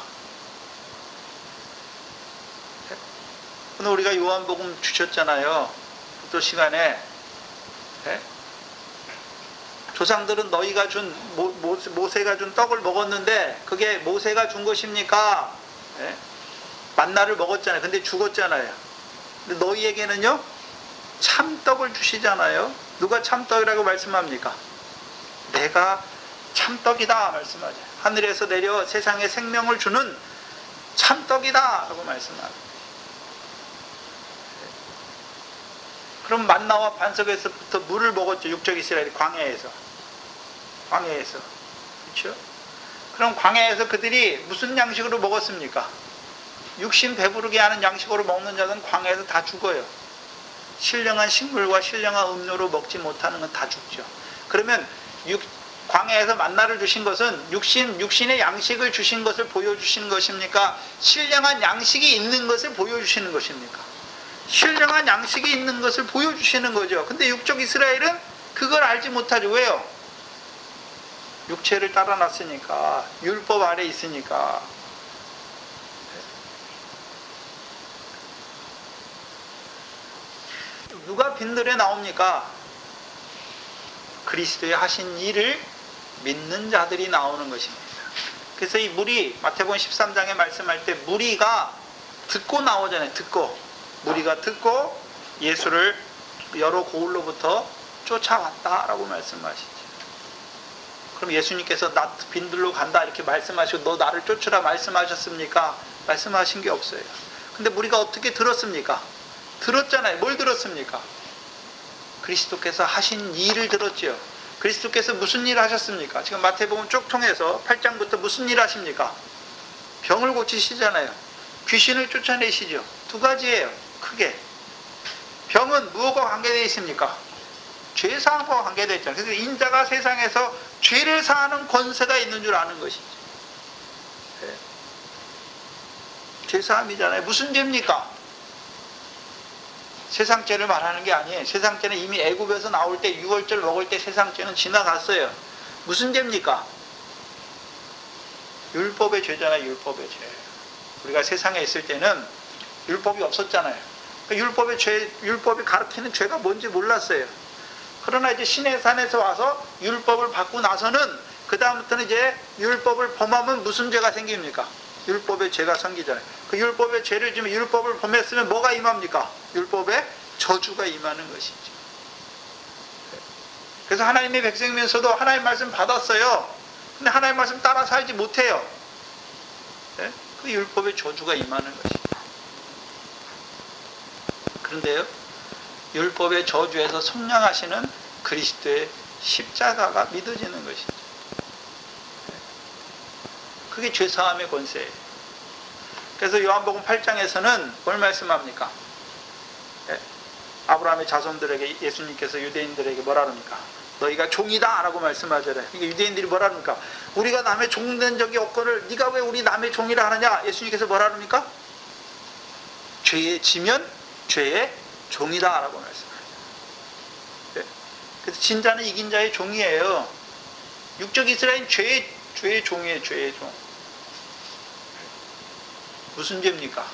오늘 우리가 요한복음 주셨잖아요. 또 시간에 조상들은 너희가 준 모세가 준 떡을 먹었는데 그게 모세가 준 것입니까? 만나를 먹었잖아요. 근데 죽었잖아요. 근데 너희에게는요 참떡을 주시잖아요. 누가 참떡이라고 말씀합니까? 내가 참떡이다 말씀하죠. 하늘에서 내려 세상에 생명을 주는 참떡이다 라고 말씀합니다. 그럼 만나와 반석에서부터 물을 먹었죠. 육적 이스라엘이 광야에서. 그렇죠? 그럼 광야에서 그들이 무슨 양식으로 먹었습니까? 육신 배부르게 하는 양식으로 먹는 자는 광야에서 다 죽어요. 신령한 식물과 신령한 음료로 먹지 못하는 건 다 죽죠. 그러면 광야에서 만나를 주신 것은 육신의 양식을 주신 것을 보여주시는 것입니까? 신령한 양식이 있는 것을 보여주시는 것입니까? 신령한 양식이 있는 것을 보여주시는 거죠. 근데 육적 이스라엘은 그걸 알지 못하죠. 왜요? 육체를 따라놨으니까, 율법 아래 있으니까. 누가 빈들에 나옵니까? 그리스도의 하신 일을 믿는 자들이 나오는 것입니다. 그래서 이 무리, 마태복음 13장에 말씀할 때 무리가 듣고 나오잖아요. 무리가 듣고 예수를 여러 고을로부터 쫓아왔다라고 말씀하시죠. 그럼 예수님께서 나 빈들로 간다 이렇게 말씀하시고 너 나를 쫓으라 말씀하셨습니까? 말씀하신 게 없어요. 근데 무리가 어떻게 들었습니까? 들었잖아요. 뭘 들었습니까? 그리스도께서 하신 일을 들었죠. 그리스도께서 무슨 일을 하셨습니까? 지금 마태복음 쭉 통해서 8장부터 무슨 일 하십니까? 병을 고치시잖아요. 귀신을 쫓아내시죠. 2가지예요. 크게. 병은 무엇과 관계되어 있습니까? 죄사함과 관계되어 있잖아요. 그래서 인자가 세상에서 죄를 사하는 권세가 있는 줄 아는 것이죠. 네. 죄사함이잖아요. 무슨 죄입니까? 세상 죄를 말하는 게 아니에요. 세상 죄는 이미 애굽에서 나올 때 6월절 먹을 때 세상 죄는 지나갔어요. 무슨 죄입니까? 율법의 죄잖아요. 율법의 죄. 우리가 세상에 있을 때는 율법이 없었잖아요. 율법이 가르치는 죄가 뭔지 몰랐어요. 그러나 이제 시내산에서 와서 율법을 받고 나서는 그 다음부터는 이제 율법을 범하면 무슨 죄가 생깁니까? 율법의 죄가 생기잖아요. 그 율법의 죄를 지금 율법을 범했으면 뭐가 임합니까? 율법의 저주가 임하는 것이죠. 그래서 하나님의 백성이면서도 하나님 말씀 받았어요. 근데 하나님 말씀 따라 살지 못해요. 네? 그 율법의 저주가 임하는 것이죠. 그런데요, 율법의 저주에서 속량하시는 그리스도의 십자가가 믿어지는 것이죠. 그게 죄사함의 권세예요. 그래서 요한복음 8장에서는 뭘 말씀합니까? 네? 아브라함의 자손들에게 예수님께서 유대인들에게 뭐라 합니까? 너희가 종이다 라고 말씀하잖아요. 그러니까 유대인들이 뭐라 합니까? 우리가 남의 종 된 적이 없거늘 네가 왜 우리 남의 종이라 하느냐? 예수님께서 뭐라 합니까? 죄에 지면 죄의 종이다 라고 말씀하죠. 네? 그래서 진자는 이긴 자의 종이에요. 육적 이스라엘은 죄의 종이에요. 죄의 종. 무슨 죄입니까?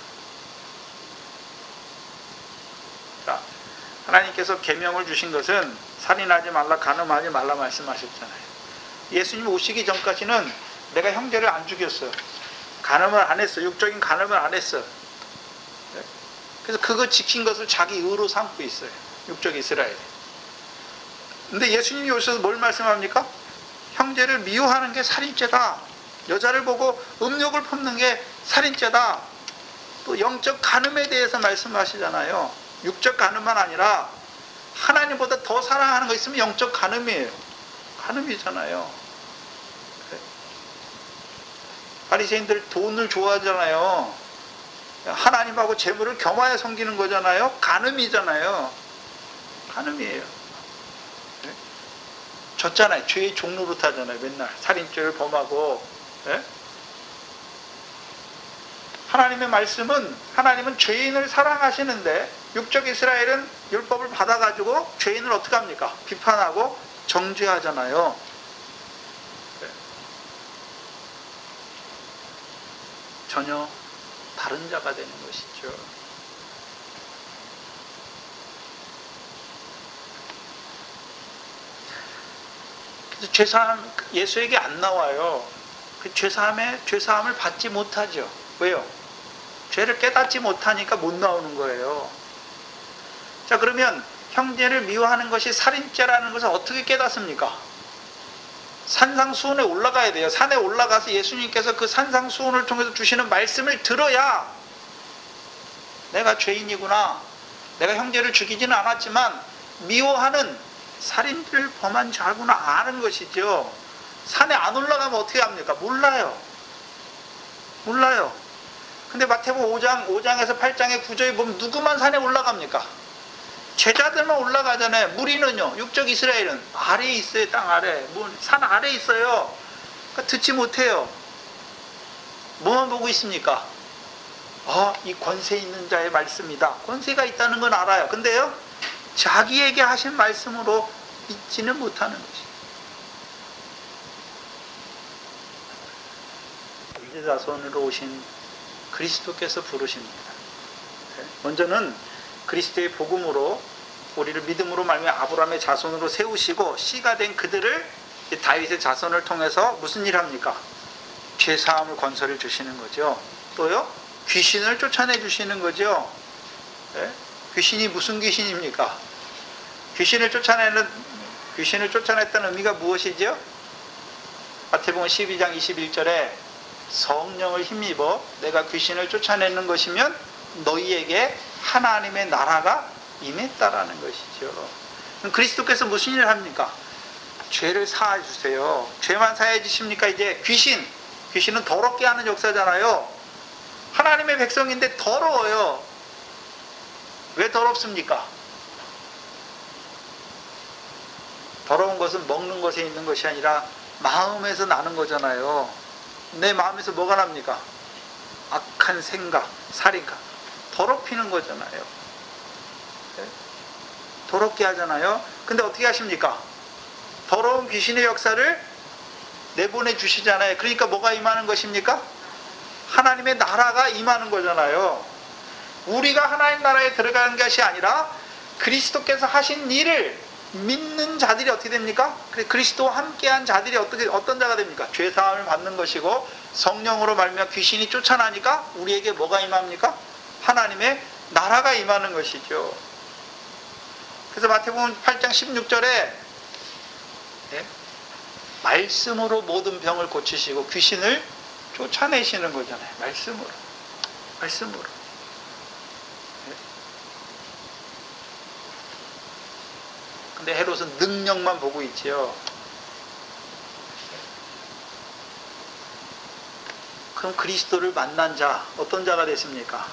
자, 하나님께서 계명을 주신 것은 살인하지 말라, 간음하지 말라 말씀하셨잖아요. 예수님 오시기 전까지는 내가 형제를 안 죽였어요. 간음을 안 했어. 육적인 간음을 안 했어. 그래서 그거 지킨 것을 자기 의로 삼고 있어요. 육적 이스라엘. 근데 예수님이 오셔서 뭘 말씀합니까? 형제를 미워하는 게 살인죄다. 여자를 보고 음욕을 품는 게 살인죄다. 또 영적 간음에 대해서 말씀하시잖아요. 육적 간음만 아니라 하나님보다 더 사랑하는 거 있으면 영적 간음이에요. 간음이잖아요. 바리새인들 돈을 좋아하잖아요. 하나님하고 재물을 겸하여 섬기는 거잖아요. 간음이잖아요. 간음이에요. 졌잖아요. 죄의 종로로 타잖아요. 맨날 살인죄를 범하고. 하나님의 말씀은, 하나님은 죄인을 사랑하시는데 육적 이스라엘은 율법을 받아가지고 죄인을 어떻게 합니까? 비판하고 정죄하잖아요. 전혀 다른 자가 되는 것이죠. 그래서 죄사함 예수에게 안 나와요. 그 죄사함을 받지 못하죠. 왜요? 죄를 깨닫지 못하니까 못 나오는 거예요. 자, 그러면 형제를 미워하는 것이 살인죄라는 것을 어떻게 깨닫습니까? 산상수훈에 올라가야 돼요. 산에 올라가서 예수님께서 그 산상수훈을 통해서 주시는 말씀을 들어야 내가 죄인이구나, 내가 형제를 죽이지는 않았지만 미워하는 살인죄를 범한 자구나 아는 것이죠. 산에 안 올라가면 어떻게 합니까? 몰라요. 근데 마태복음 5장에서 8장의 9절에 보면 누구만 산에 올라갑니까? 제자들만 올라가잖아요. 무리는요, 육적 이스라엘은 아래에 있어요. 땅 아래, 산 아래에 있어요. 그러니까 듣지 못해요. 뭐만 보고 있습니까? 이 권세 있는 자의 말씀이다. 권세가 있다는 건 알아요. 근데요, 자기에게 하신 말씀으로 믿지는 못하는 것이에요. 이제자손으로 오신 그리스도께서 부르십니다. 먼저는 그리스도의 복음으로 우리를 믿음으로 말미암아 아브라함의 자손으로 세우시고 씨가 된 그들을 다윗의 자손을 통해서 무슨 일 합니까? 죄사함을 권세를 주시는 거죠. 또요, 귀신을 쫓아내 주시는 거죠. 귀신이 무슨 귀신입니까? 귀신을 쫓아냈다는 의미가 무엇이죠? 마태복음 12장 21절에 성령을 힘입어 내가 귀신을 쫓아내는 것이면 너희에게 하나님의 나라가 임했다라는 것이죠. 그럼 그리스도께서 무슨 일을 합니까? 죄를 사해 주세요. 죄만 사해 주십니까? 이제 귀신은 더럽게 하는 역사잖아요. 하나님의 백성인데 더러워요. 왜 더럽습니까? 더러운 것은 먹는 것에 있는 것이 아니라 마음에서 나는 거잖아요. 내 마음에서 뭐가 납니까? 악한 생각, 살인가, 더럽히는 거잖아요. 더럽게 하잖아요. 근데 어떻게 하십니까? 더러운 귀신의 역사를 내보내 주시잖아요. 그러니까 뭐가 임하는 것입니까? 하나님의 나라가 임하는 거잖아요. 우리가 하나님 나라에 들어가는 것이 아니라 그리스도께서 하신 일을 믿는 자들이 어떻게 됩니까? 그리스도와 함께한 자들이 어떤 자가 됩니까? 죄사함을 받는 것이고, 성령으로 말미암아 귀신이 쫓아나니까 우리에게 뭐가 임합니까? 하나님의 나라가 임하는 것이죠. 그래서 마태복음 8장 16절에 예? 말씀으로 모든 병을 고치시고 귀신을 쫓아내시는 거잖아요. 말씀으로. 예? 근데 헤롯은 능력만 보고 있지요. 그럼 그리스도를 만난 자, 어떤 자가 됐습니까?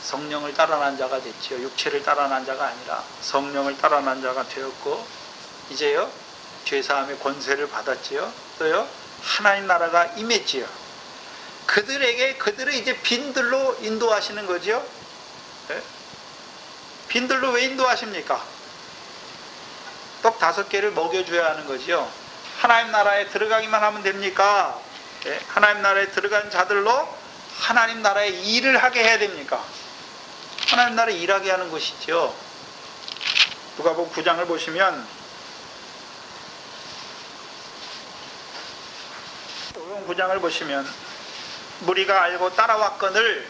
성령을 따라난 자가 됐지요. 육체를 따라난 자가 아니라 성령을 따라난 자가 되었고, 이제요 죄사함의 권세를 받았지요. 또요 하나님 나라가 임했지요. 그들을 이제 빈들로 인도하시는 거지요. 네? 빈들로 왜 인도하십니까? 떡 5개를 먹여줘야 하는 거지요. 하나님 나라에 들어가기만 하면 됩니까? 네? 하나님 나라에 들어간 자들로 하나님 나라의 일을 하게 해야 됩니까? 하나님 나라에 일하게 하는 것이죠. 누가복음 9장을 보시면, 누가복음 9장을 보시면 무리가 알고 따라왔거늘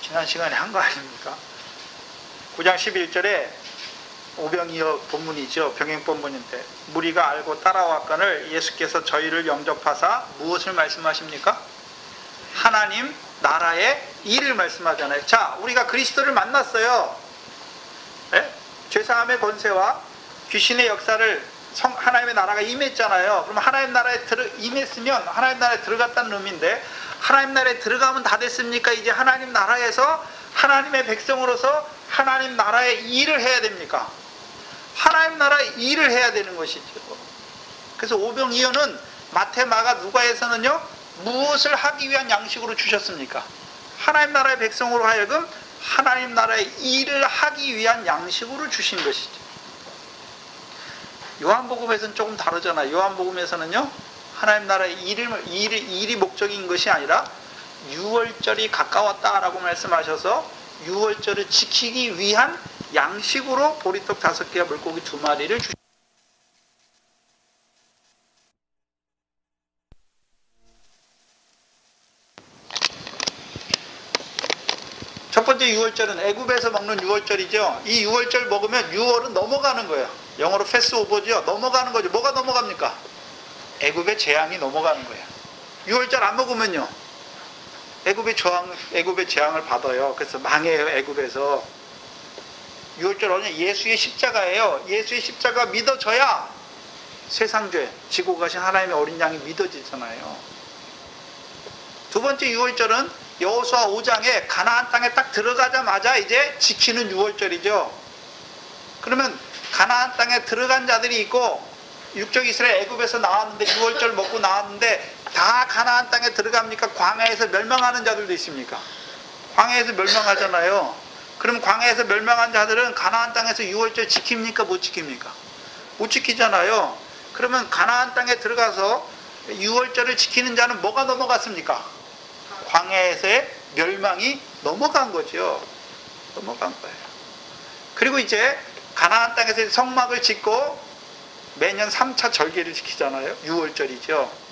지난 시간에 한 거 아닙니까? 9장 11절에 오병이어 본문이죠. 병행 본문인데, 무리가 알고 따라왔거늘 예수께서 저희를 영접하사 무엇을 말씀하십니까? 하나님 나라의 일을 말씀하잖아요. 자, 우리가 그리스도를 만났어요. 네? 죄사함의 권세와 귀신의 역사를 하나님의 나라가 임했잖아요. 그럼 하나님 나라에 임했으면 하나님 나라에 들어갔다는 의미인데, 하나님 나라에 들어가면 다 됐습니까? 이제 하나님 나라에서 하나님의 백성으로서 하나님 나라의 일을 해야 됩니까? 하나님 나라의 일을 해야 되는 것이죠. 그래서 오병이어는 마태, 마가, 누가에서는요 무엇을 하기 위한 양식으로 주셨습니까? 하나님 나라의 백성으로 하여금 하나님 나라의 일을 하기 위한 양식으로 주신 것이죠. 요한복음에서는 조금 다르잖아요. 요한복음에서는요 하나님 나라의 일이 목적인 것이 아니라 유월절이 가까웠다라고 말씀하셔서 유월절을 지키기 위한 양식으로 보리떡 5개와 물고기 2마리를 주셨습니다. 첫 번째 유월절은 애굽에서 먹는 유월절이죠. 이 유월절 먹으면 유월은 넘어가는 거예요. 영어로 패스오버죠. 넘어가는 거죠. 뭐가 넘어갑니까? 애굽의 재앙이 넘어가는 거예요. 유월절 안 먹으면요 애굽의 재앙을 받아요. 그래서 망해요. 애굽에서. 유월절은 예수의 십자가예요. 예수의 십자가 믿어져야 세상죄 지고 가신 하나님의 어린 양이 믿어지잖아요. 두 번째 유월절은 여호수아 5장에 가나안 땅에 딱 들어가자마자 이제 지키는 유월절이죠. 그러면 가나안 땅에 들어간 자들이 있고, 육적 이스라엘 애굽에서 나왔는데 유월절 먹고 나왔는데 다 가나안 땅에 들어갑니까? 광야에서 멸망하는 자들도 있습니까? 광야에서 멸망하잖아요. 그럼 광야에서 멸망한 자들은 가나안 땅에서 유월절 지킵니까? 못 지킵니까? 못 지키잖아요. 그러면 가나안 땅에 들어가서 유월절을 지키는 자는 뭐가 넘어갔습니까? 광야에서의 멸망이 넘어간 거죠. 넘어간 거예요. 그리고 이제 가나안 땅에서 성막을 짓고 매년 3차 절기를 지키잖아요. 유월절이죠.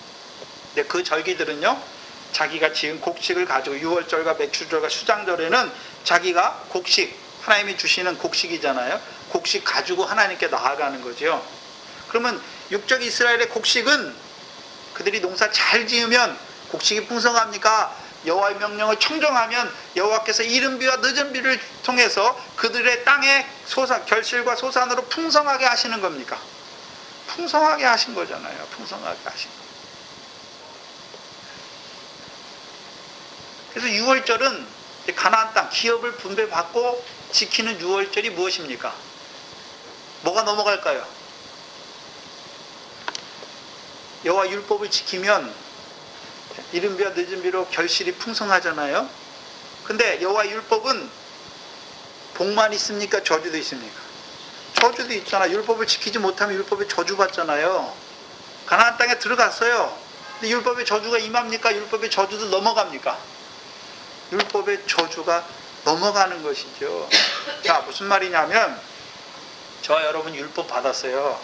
근데 그 절기들은요 자기가 지은 곡식을 가지고, 유월절과 맥추절과 수장절에는 자기가 곡식, 하나님이 주시는 곡식이잖아요. 곡식 가지고 하나님께 나아가는 거죠. 그러면 육적 이스라엘의 곡식은 그들이 농사 잘 지으면 곡식이 풍성합니까? 여호와의 명령을 청정하면 여호와께서 이른 비와 늦은 비를 통해서 그들의 땅에 결실과 소산으로 풍성하게 하시는 겁니까? 풍성하게 하신 거잖아요. 풍성하게 하신 거. 그래서 유월절은 가나안 땅 기업을 분배받고 지키는 유월절이 무엇입니까? 뭐가 넘어갈까요? 여호와 율법을 지키면 이른 비와 늦은 비로 결실이 풍성하잖아요. 근데 여호와 율법은 복만 있습니까? 저주도 있습니까? 저주도 있잖아. 율법을 지키지 못하면 율법에 저주받잖아요. 가나안 땅에 들어갔어요. 근데 율법의 저주가 임합니까? 율법의 저주도 넘어갑니까? 율법의 저주가 넘어가는 것이죠. 자, 무슨 말이냐면, 저와 여러분 율법 받았어요.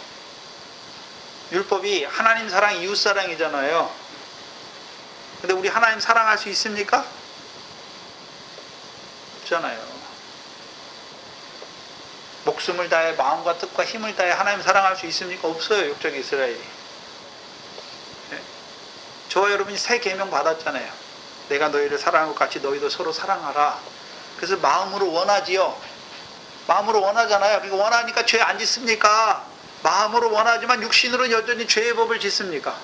율법이 하나님 사랑, 이웃 사랑이잖아요. 근데 우리 하나님 사랑할 수 있습니까? 없잖아요. 목숨을 다해 마음과 뜻과 힘을 다해 하나님 사랑할 수 있습니까? 없어요. 육적 이스라엘이. 네? 저와 여러분이 새 계명 받았잖아요. 내가 너희를 사랑한 것 같이 너희도 서로 사랑하라. 그래서 마음으로 원하지요. 마음으로 원하잖아요. 그러니까 원하니까 죄 안 짓습니까? 마음으로 원하지만 육신으로 여전히 죄의 법을 짓습니까?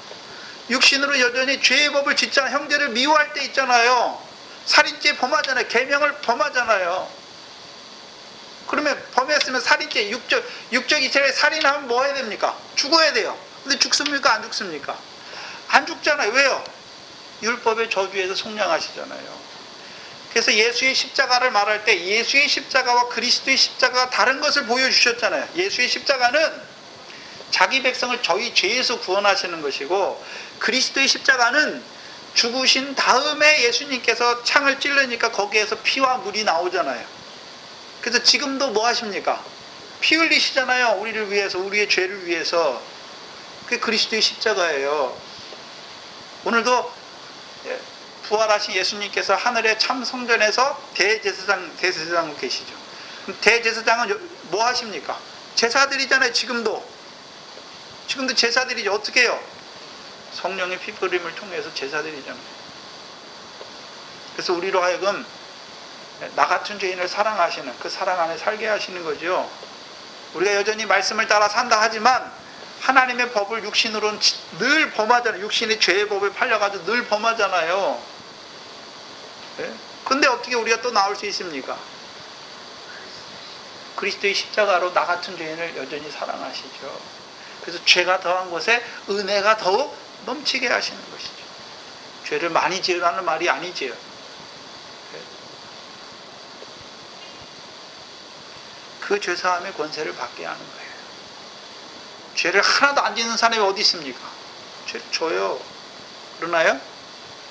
육신으로 여전히 죄의 법을 짓잖아요. 형제를 미워할 때 있잖아요. 살인죄 범하잖아요. 계명을 범하잖아요. 그러면 범했으면 살인죄, 육적 이스라엘 살인하면 뭐 해야 됩니까? 죽어야 돼요. 근데 죽습니까? 안 죽습니까? 안 죽잖아요. 왜요? 율법의 저주에서 속량하시잖아요. 그래서 예수의 십자가를 말할 때 예수의 십자가와 그리스도의 십자가가 다른 것을 보여주셨잖아요. 예수의 십자가는 자기 백성을 저희 죄에서 구원하시는 것이고, 그리스도의 십자가는 죽으신 다음에 예수님께서 창을 찔르니까 거기에서 피와 물이 나오잖아요. 그래서 지금도 뭐 하십니까? 피 흘리시잖아요. 우리를 위해서, 우리의 죄를 위해서. 그게 그리스도의 십자가예요. 오늘도 부활하신 예수님께서 하늘의 참 성전에서 대제사장으로 계시죠. 대제사장은 뭐 하십니까? 제사드리잖아요. 지금도 제사드리죠. 어떻게 해요? 성령의 피뿌림을 통해서 제사드리잖아요. 그래서 우리로 하여금 나 같은 죄인을 사랑하시는, 그 사랑 안에 살게 하시는 거죠. 우리가 여전히 말씀을 따라 산다 하지만 하나님의 법을 육신으로는 늘 범하잖아요. 육신의 죄의 법에 팔려가지고 늘 범하잖아요. 네? 근데 어떻게 우리가 또 나올 수 있습니까? 그리스도의 십자가로 나 같은 죄인을 여전히 사랑하시죠. 그래서 죄가 더한 곳에 은혜가 더욱 넘치게 하시는 것이죠. 죄를 많이 지으라는 말이 아니지요. 그 죄사함의 권세를 받게 하는 거예요. 죄를 하나도 안 짓는 사람이 어디 있습니까? 저요. 그러나요?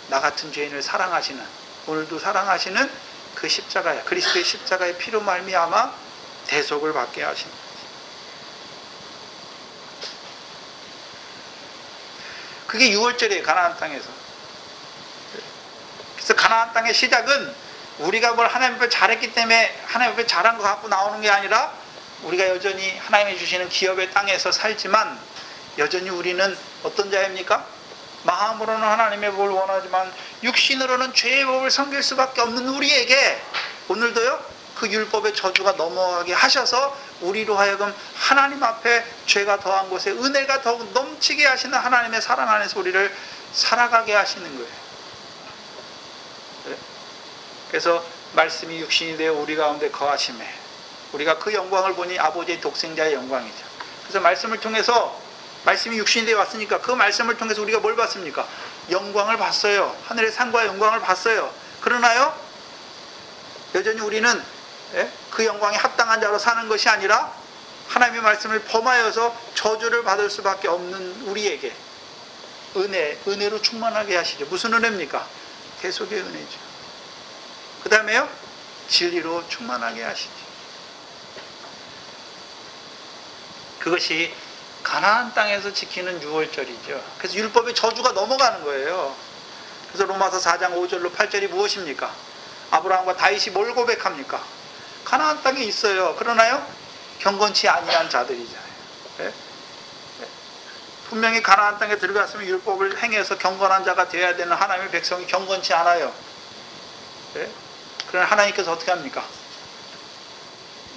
나 같은 죄인을 사랑하시는, 오늘도 사랑하시는 그 십자가야, 그리스도의 십자가의 피로 말미암아 대속을 받게 하시는 거예요. 그게 6월절이에요. 가나안 땅에서. 그래서 가나안 땅의 시작은 우리가 뭘 하나님 앞에 잘했기 때문에 하나님 앞에 잘한 거 갖고 나오는 게 아니라, 우리가 여전히 하나님이 주시는 기업의 땅에서 살지만 여전히 우리는 어떤 자입니까? 마음으로는 하나님의 법을 원하지만 육신으로는 죄의 법을 섬길 수밖에 없는 우리에게 오늘도요, 그 율법의 저주가 넘어가게 하셔서 우리로 하여금 하나님 앞에 죄가 더한 곳에 은혜가 더욱 넘치게 하시는 하나님의 사랑 안에서 우리를 살아가게 하시는 거예요. 그래서 말씀이 육신이 되어 우리 가운데 거하심에 우리가 그 영광을 보니 아버지의 독생자의 영광이죠. 그래서 말씀을 통해서, 말씀이 육신이 되어 왔으니까 그 말씀을 통해서 우리가 뭘 봤습니까? 영광을 봤어요. 하늘의 상과 영광을 봤어요. 그러나요? 여전히 우리는 그 영광에 합당한 자로 사는 것이 아니라 하나님의 말씀을 범하여서 저주를 받을 수밖에 없는 우리에게 은혜로 충만하게 하시죠. 무슨 은혜입니까? 대속의 은혜죠. 그 다음에요, 진리로 충만하게 하시죠. 그것이 가나안 땅에서 지키는 유월절이죠. 그래서 율법의 저주가 넘어가는 거예요. 그래서 로마서 4장 5절로 8절이 무엇입니까? 아브라함과 다윗이 뭘 고백합니까? 가나안 땅에 있어요. 그러나요? 경건치 아니한 자들이잖아요. 네? 분명히 가나안 땅에 들어갔으면 율법을 행해서 경건한 자가 되어야 되는 하나님의 백성이 경건치 않아요. 네? 그러나 하나님께서 어떻게 합니까?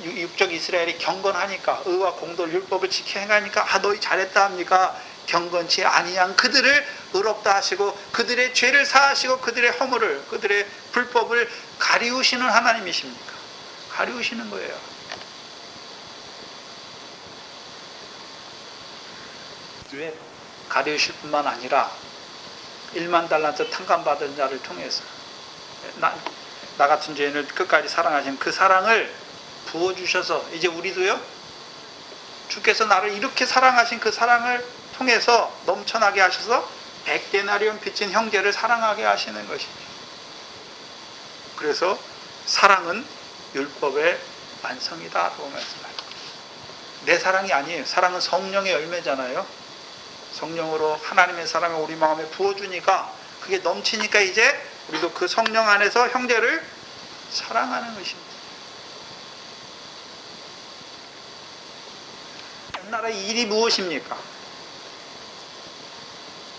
육적 이스라엘이 경건하니까, 의와 공도를 율법을 지켜 행하니까 너희 잘했다 합니까? 경건치 아니한 그들을 의롭다 하시고 그들의 죄를 사하시고 그들의 허물을, 그들의 불법을 가리우시는 하나님이십니까? 가리우시는 거예요. 왜? 가리우실 뿐만 아니라 1만 달란트 탕감받은 자를 통해서 나 같은 죄인을 끝까지 사랑하신 그 사랑을 부어주셔서 이제 우리도요, 주께서 나를 이렇게 사랑하신 그 사랑을 통해서 넘쳐나게 하셔서 100데나리온 빚진 형제를 사랑하게 하시는 것이죠. 그래서 사랑은 율법의 완성이다 라고 말씀합니다. 내 사랑이 아니에요. 사랑은 성령의 열매잖아요. 성령으로 하나님의 사랑을 우리 마음에 부어주니까 그게 넘치니까 이제 우리도 그 성령 안에서 형제를 사랑하는 것입니다. 나라의 일이 무엇입니까?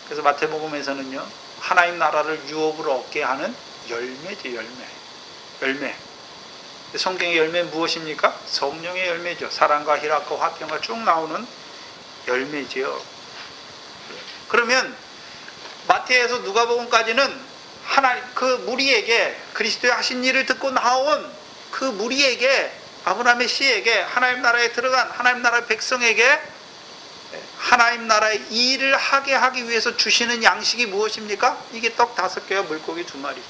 그래서 마태복음에서는요, 하나님 나라를 유업으로 얻게 하는 열매죠. 열매. 성경의 열매는 무엇입니까? 성령의 열매죠. 사랑과 희락과 화평과 쭉 나오는 열매지요. 그러면 마태에서 누가복음까지는 하나님 그 무리에게 그리스도의 하신 일을 듣고 나온 그 무리에게, 아브라함의 씨에게, 하나님 나라에 들어간 하나님 나라의 백성에게 하나님 나라의 일을 하게 하기 위해서 주시는 양식이 무엇입니까? 이게 떡 5개와 물고기 2마리지.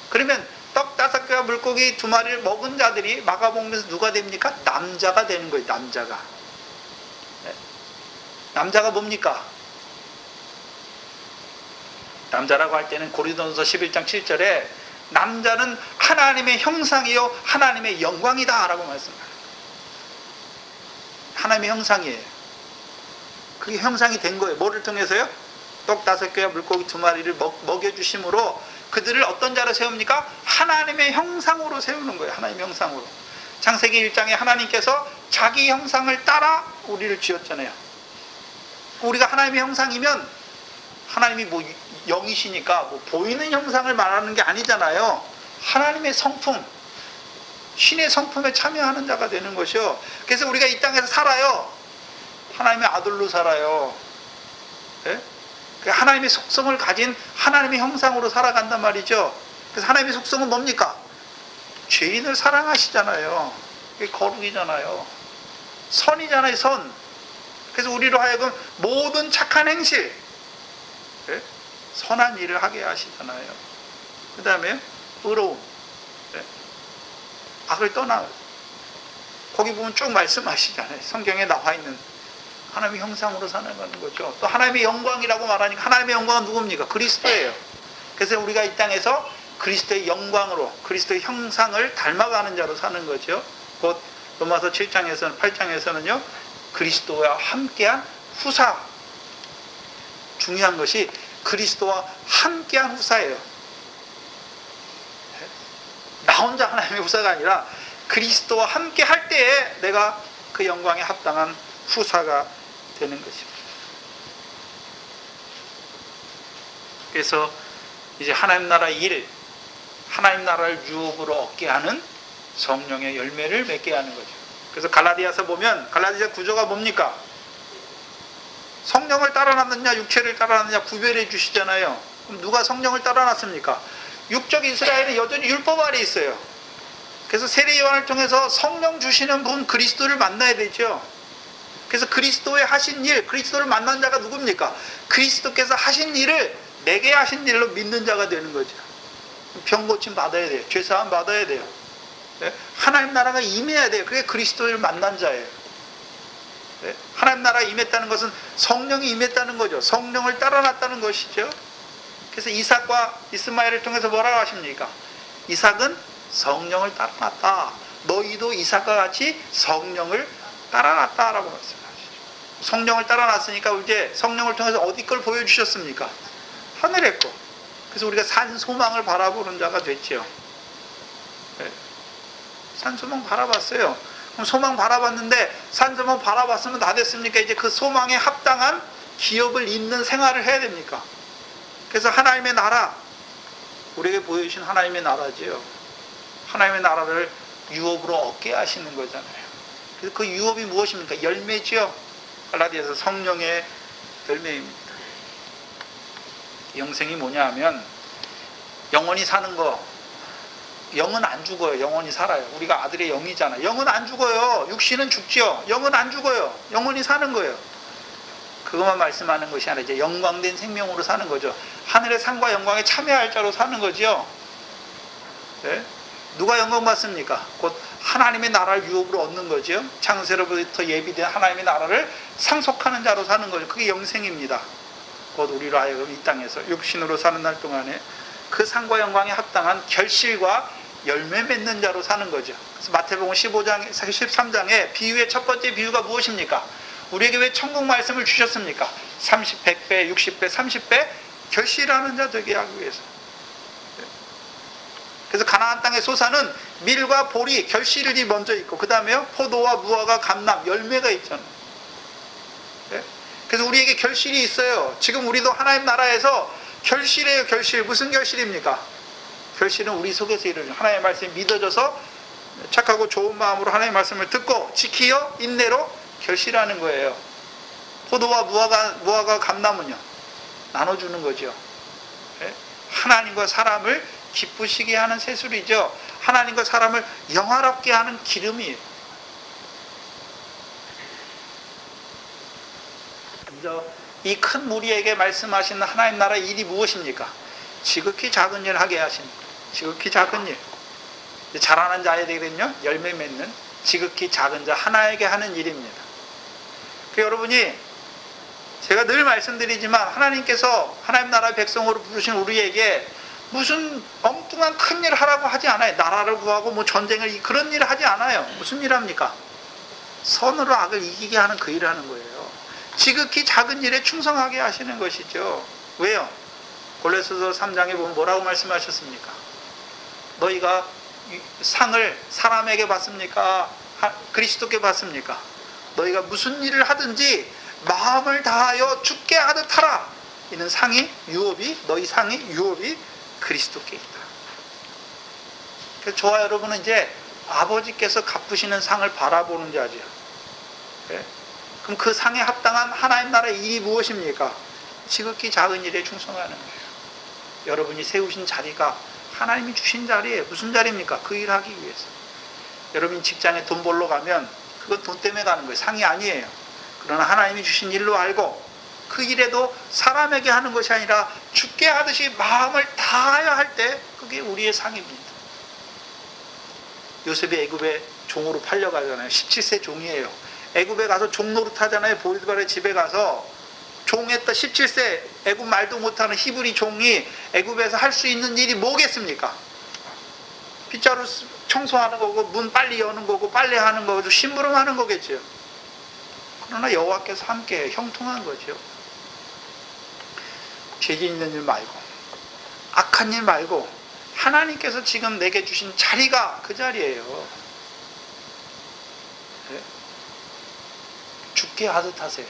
그러면 떡 5개와 물고기 2마리를 먹은 자들이 마가복음에서 누가 됩니까? 남자가 되는 거예요. 남자가. 남자가 뭡니까? 남자라고 할 때는 고린도전서 11장 7절에 남자는 하나님의 형상이요 하나님의 영광이다 라고 말씀합니다. 하나님의 형상이에요. 그게 형상이 된 거예요. 뭐를 통해서요? 떡 5개와 물고기 2마리를 먹여주심으로 그들을 어떤 자로 세웁니까? 하나님의 형상으로 세우는 거예요. 하나님의 형상으로. 창세기 1장에 하나님께서 자기 형상을 따라 우리를 지었잖아요. 우리가 하나님의 형상이면 하나님이 뭐 영이시니까 뭐 보이는 형상을 말하는 게 아니잖아요. 하나님의 성품, 신의 성품에 참여하는 자가 되는 것이요. 그래서 우리가 이 땅에서 살아요. 하나님의 아들로 살아요. 네? 하나님의 속성을 가진 하나님의 형상으로 살아간단 말이죠. 그래서 하나님의 속성은 뭡니까? 죄인을 사랑하시잖아요. 그게 거룩이잖아요. 선이잖아요, 선. 그래서 우리로 하여금 모든 착한 행실, 네? 선한 일을 하게 하시잖아요. 그 다음에 의로움, 네? 악을 떠나. 거기 보면 쭉 말씀하시잖아요. 성경에 나와 있는 하나님의 형상으로 살아가는 거죠. 또 하나님의 영광이라고 말하니까 하나님의 영광은 누굽니까? 그리스도예요. 그래서 우리가 이 땅에서 그리스도의 영광으로, 그리스도의 형상을 닮아가는 자로 사는 거죠. 곧 로마서 7장에서는, 8장에서는요, 그리스도와 함께한 후사. 중요한 것이 그리스도와 함께한 후사예요. 나 혼자 하나님의 후사가 아니라 그리스도와 함께 할 때에 내가 그 영광에 합당한 후사가 되는 것입니다. 그래서 이제 하나님 나라 일, 하나님 나라를 유업으로 얻게 하는 성령의 열매를 맺게 하는 거죠. 그래서 갈라디아서 보면 갈라디아 구조가 뭡니까? 성령을 따라놨느냐 육체를 따라놨느냐 구별해 주시잖아요. 그럼 누가 성령을 따라놨습니까? 육적 이스라엘은 여전히 율법 아래 있어요. 그래서 세례 요한을 통해서 성령 주시는 분 그리스도를 만나야 되죠. 그래서 그리스도의 하신 일, 그리스도를 만난 자가 누굽니까? 그리스도께서 하신 일을 내게 하신 일로 믿는 자가 되는 거죠. 병 고침 받아야 돼요. 죄사함 받아야 돼요. 하나님 나라가 임해야 돼요. 그게 그리스도를 만난 자예요. 하나님 나라가 임했다는 것은 성령이 임했다는 거죠. 성령을 따라놨다는 것이죠. 그래서 이삭과 이스마엘을 통해서 뭐라고 하십니까? 이삭은 성령을 따라놨다. 너희도 이삭과 같이 성령을 따라놨다라고 말씀하시죠. 성령을 따라놨으니까 이제 성령을 통해서 어디 걸 보여주셨습니까? 하늘의 거. 그래서 우리가 산 소망을 바라보는 자가 됐죠. 산 소망 바라봤어요. 그럼 소망 바라봤는데 산 소망 바라봤으면 다 됐습니까? 이제 그 소망에 합당한 기업을 잇는 생활을 해야 됩니까? 그래서 하나님의 나라, 우리에게 보여주신 하나님의 나라지요. 하나님의 나라를 유업으로 얻게 하시는 거잖아요. 그래서 그 유업이 무엇입니까? 열매지요. 갈라디아서 성령의 열매입니다. 영생이 뭐냐 하면 영원히 사는 거. 영은 안 죽어요. 영원히 살아요. 우리가 아들의 영이잖아요. 영은 안 죽어요. 육신은 죽죠. 영은 안 죽어요. 영원히 사는 거예요. 그것만 말씀하는 것이 아니라 이제 영광된 생명으로 사는 거죠. 하늘의 상과 영광에 참여할 자로 사는 거죠. 네? 누가 영광 받습니까? 곧 하나님의 나라를 유업으로 얻는 거죠. 창세로부터 예비된 하나님의 나라를 상속하는 자로 사는 거죠. 그게 영생입니다. 곧 우리로 하여금 이 땅에서 육신으로 사는 날 동안에 그 상과 영광에 합당한 결실과 열매 맺는 자로 사는 거죠. 그래서 마태복음 15장, 13장에 비유의 첫 번째 비유가 무엇입니까? 우리에게 왜 천국 말씀을 주셨습니까? 30, 100배, 60배, 30배 결실하는 자 되게 하기 위해서. 그래서 가나안 땅의 소사는 밀과 보리, 결실이 먼저 있고 그 다음에요 포도와 무화과, 감람, 열매가 있잖아요. 그래서 우리에게 결실이 있어요. 지금 우리도 하나님 나라에서 결실이에요. 결실. 무슨 결실입니까? 결실은 우리 속에서 이루어져 하나님의 말씀이 믿어져서 착하고 좋은 마음으로 하나님의 말씀을 듣고 지키어 인내로 결실하는 거예요. 포도와 무화과, 감람은요 나눠주는 거죠. 하나님과 사람을 기쁘시게 하는 새술이죠. 하나님과 사람을 영화롭게 하는 기름이에요. 이 큰 무리에게 말씀하시는 하나님 나라의 일이 무엇입니까? 지극히 작은 일 하게 하신, 지극히 작은 일. 자라는 자에게는요 열매 맺는 지극히 작은 자 하나에게 하는 일입니다. 여러분이 제가 늘 말씀드리지만 하나님께서 하나님 나라의 백성으로 부르신 우리에게 무슨 엉뚱한 큰 일을 하라고 하지 않아요. 나라를 구하고 뭐 전쟁을 그런 일을 하지 않아요. 무슨 일 합니까? 선으로 악을 이기게 하는 그 일을 하는 거예요. 지극히 작은 일에 충성하게 하시는 것이죠. 왜요? 골로새서 3장에 보면 뭐라고 말씀하셨습니까? 너희가 상을 사람에게 받습니까? 그리스도께 받습니까? 너희가 무슨 일을 하든지 마음을 다하여 주께 하듯 하라. 이는 상이 유업이 너희 상이 유업이 그리스도께 있다. 그래서 저와 여러분은 이제 아버지께서 갚으시는 상을 바라보는 자죠. 네? 그럼 그 상에 합당한 하나님 나라의 일이 무엇입니까? 지극히 작은 일에 충성하는 거예요. 여러분이 세우신 자리가 하나님이 주신 자리예요. 무슨 자리입니까? 그 일을 하기 위해서. 여러분이 직장에 돈 벌러 가면 그건 돈 때문에 가는 거예요. 상이 아니에요. 그러나 하나님이 주신 일로 알고 그 일에도 사람에게 하는 것이 아니라 주께 하듯이 마음을 다하여 할 때 그게 우리의 상입니다. 요셉이 애굽에 종으로 팔려가잖아요. 17세 종이에요. 애굽에 가서 종 노릇하잖아요. 보디발의 집에 가서 종했다. 17세 애굽 말도 못하는 히브리 종이 애굽에서 할 수 있는 일이 뭐겠습니까? 빗자루 청소하는 거고 문 빨리 여는 거고 빨래하는 거고 심부름하는 거겠죠. 그러나 여호와께서 함께 형통한 거죠. 죄 있는 일 말고 악한 일 말고 하나님께서 지금 내게 주신 자리가 그 자리예요. 네? 죽게 하듯 하세요.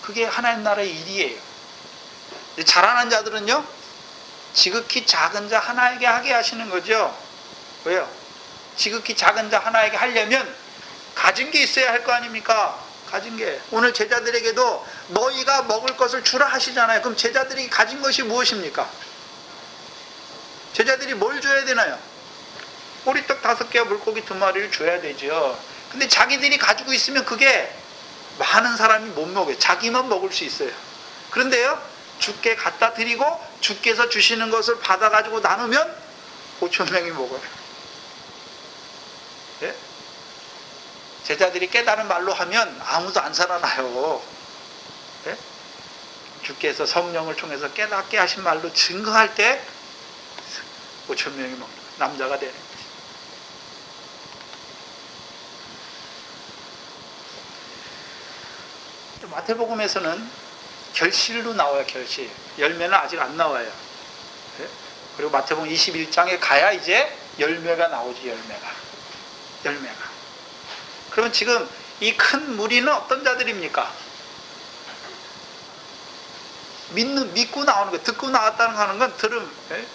그게 하나님 나라의 일이에요. 자라난 자들은요 지극히 작은 자 하나에게 하게 하시는 거죠. 왜요? 지극히 작은 자 하나에게 하려면 가진 게 있어야 할 거 아닙니까? 가진 게. 오늘 제자들에게도 너희가 먹을 것을 주라 하시잖아요. 그럼 제자들이 가진 것이 무엇입니까? 제자들이 뭘 줘야 되나요? 보리떡 5개와 물고기 2마리를 줘야 되죠. 근데 자기들이 가지고 있으면 그게 많은 사람이 못 먹어요. 자기만 먹을 수 있어요. 그런데요 주께 갖다 드리고 주께서 주시는 것을 받아가지고 나누면 5,000명이 먹어요. 예? 제자들이 깨달은 말로 하면 아무도 안 살아나요. 예? 주께서 성령을 통해서 깨닫게 하신 말로 증거할 때 5,000명이 먹는 거예요. 남자가 되는 거죠. 마태복음에서는 결실로 나와요. 결실. 열매는 아직 안 나와요. 예? 그리고 마태복음 21장에 가야 이제 열매가 나오지. 열매가. 그러면 지금 이 큰 무리는 어떤 자들입니까? 믿고 나오는 거, 듣고 나왔다는 거 하는 건 들음. 예?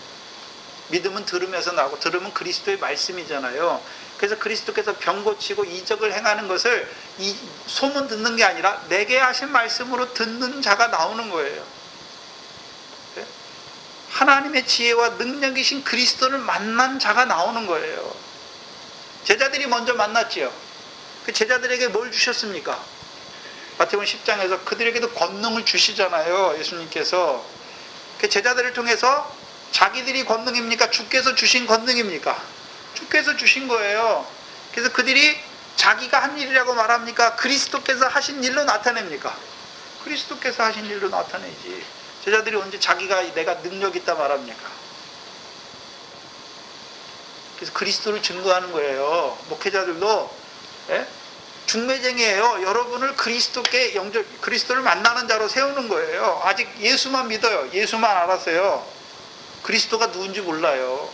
믿음은 들음에서 나오고 들음은 그리스도의 말씀이잖아요. 그래서 그리스도께서 병 고치고 이적을 행하는 것을 이 소문 듣는 게 아니라 내게 하신 말씀으로 듣는 자가 나오는 거예요. 예? 하나님의 지혜와 능력이신 그리스도를 만난 자가 나오는 거예요. 제자들이 먼저 만났지요. 그 제자들에게 뭘 주셨습니까? 마태복음 10장에서 그들에게도 권능을 주시잖아요. 예수님께서. 그 제자들을 통해서 자기들이 권능입니까? 주께서 주신 권능입니까? 주께서 주신 거예요. 그래서 그들이 자기가 한 일이라고 말합니까? 그리스도께서 하신 일로 나타냅니까? 그리스도께서 하신 일로 나타내지. 제자들이 언제 자기가 내가 능력 있다 말합니까? 그래서 그리스도를 증거하는 거예요. 목회자들도 예? 중매쟁이에요. 여러분을 그리스도께 그리스도를 만나는 자로 세우는 거예요. 아직 예수만 믿어요. 예수만 알았어요. 그리스도가 누군지 몰라요.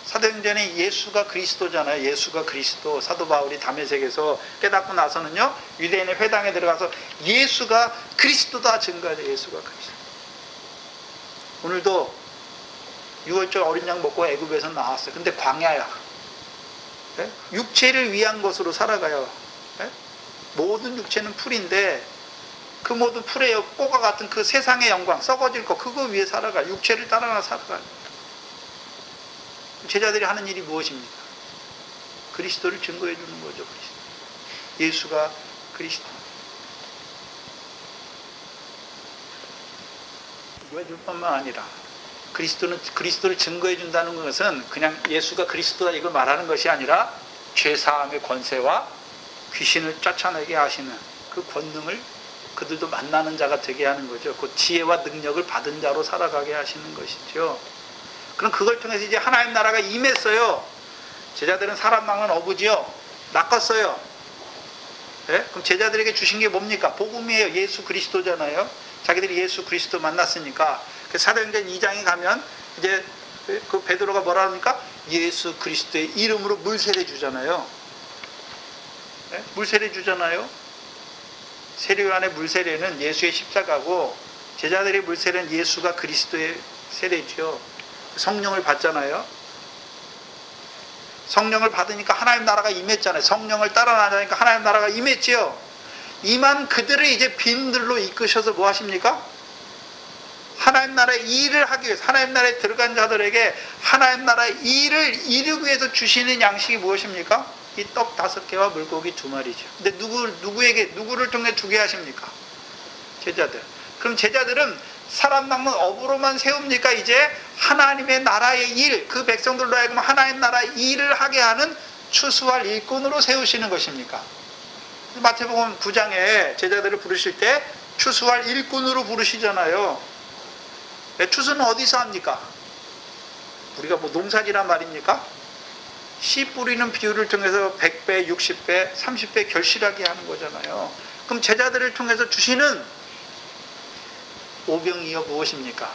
사도행전에 예수가 그리스도잖아요. 예수가 그리스도. 사도 바울이 다메섹에서 깨닫고 나서는요, 유대인의 회당에 들어가서 예수가 그리스도다 증거하죠. 예수가 그리스도. 오늘도 6월절 어린 양 먹고 애굽에서 나왔어요. 근데 광야야. 네? 육체를 위한 것으로 살아가요. 네? 모든 육체는 풀인데 그 모든 풀의 꽃과 같은 그 세상의 영광, 썩어질 것, 그거 위해 살아가요. 육체를 따라 살아가요. 제자들이 하는 일이 무엇입니까? 그리스도를 증거해 주는 거죠. 그리스도. 예수가 그리스도. 증거해 줄 뿐만 아니라 그리스도를 증거해 준다는 것은 그냥 예수가 그리스도다 이걸 말하는 것이 아니라 죄사함의 권세와 귀신을 쫓아내게 하시는 그 권능을 그들도 만나는 자가 되게 하는 거죠. 그 지혜와 능력을 받은 자로 살아가게 하시는 것이죠. 그럼 그걸 통해서 이제 하나님 나라가 임했어요. 제자들은 사람 낚는 어부지요. 낚았어요. 네? 그럼 제자들에게 주신 게 뭡니까? 복음이에요. 예수 그리스도잖아요. 자기들이 예수 그리스도 만났으니까. 사도행전 2장에 가면 이제 그 베드로가 뭐라 합니까? 예수 그리스도의 이름으로 물세례 주잖아요. 네? 물세례 주잖아요. 세례요한의 물세례는 예수의 십자가고 제자들의 물세례는 예수가 그리스도의 세례죠. 성령을 받잖아요. 성령을 받으니까 하나님 나라가 임했잖아요. 성령을 따라 나가니까 하나님 나라가 임했지요. 임한 그들을 이제 빈들로 이끄셔서 뭐 하십니까? 하나님 나라의 일을 하기 위해서, 하나님 나라에 들어간 자들에게 하나님 나라의 일을 이루기 위해서 주시는 양식이 무엇입니까? 이 떡 5개와 물고기 2마리죠. 근데 누구를 통해 주게 하십니까? 제자들. 그럼 제자들은 사람 낚는 어부로만 세웁니까? 이제 하나님의 나라의 일, 그 백성들로 하여금 하나님 나라의 일을 하게 하는 추수할 일꾼으로 세우시는 것입니까? 마태복음 9장에 제자들을 부르실 때 추수할 일꾼으로 부르시잖아요. 추수는 어디서 합니까? 우리가 뭐 농사지란 말입니까? 씨 뿌리는 비유를 통해서 100배, 60배, 30배 결실하게 하는 거잖아요. 그럼 제자들을 통해서 주시는 오병이어 무엇입니까?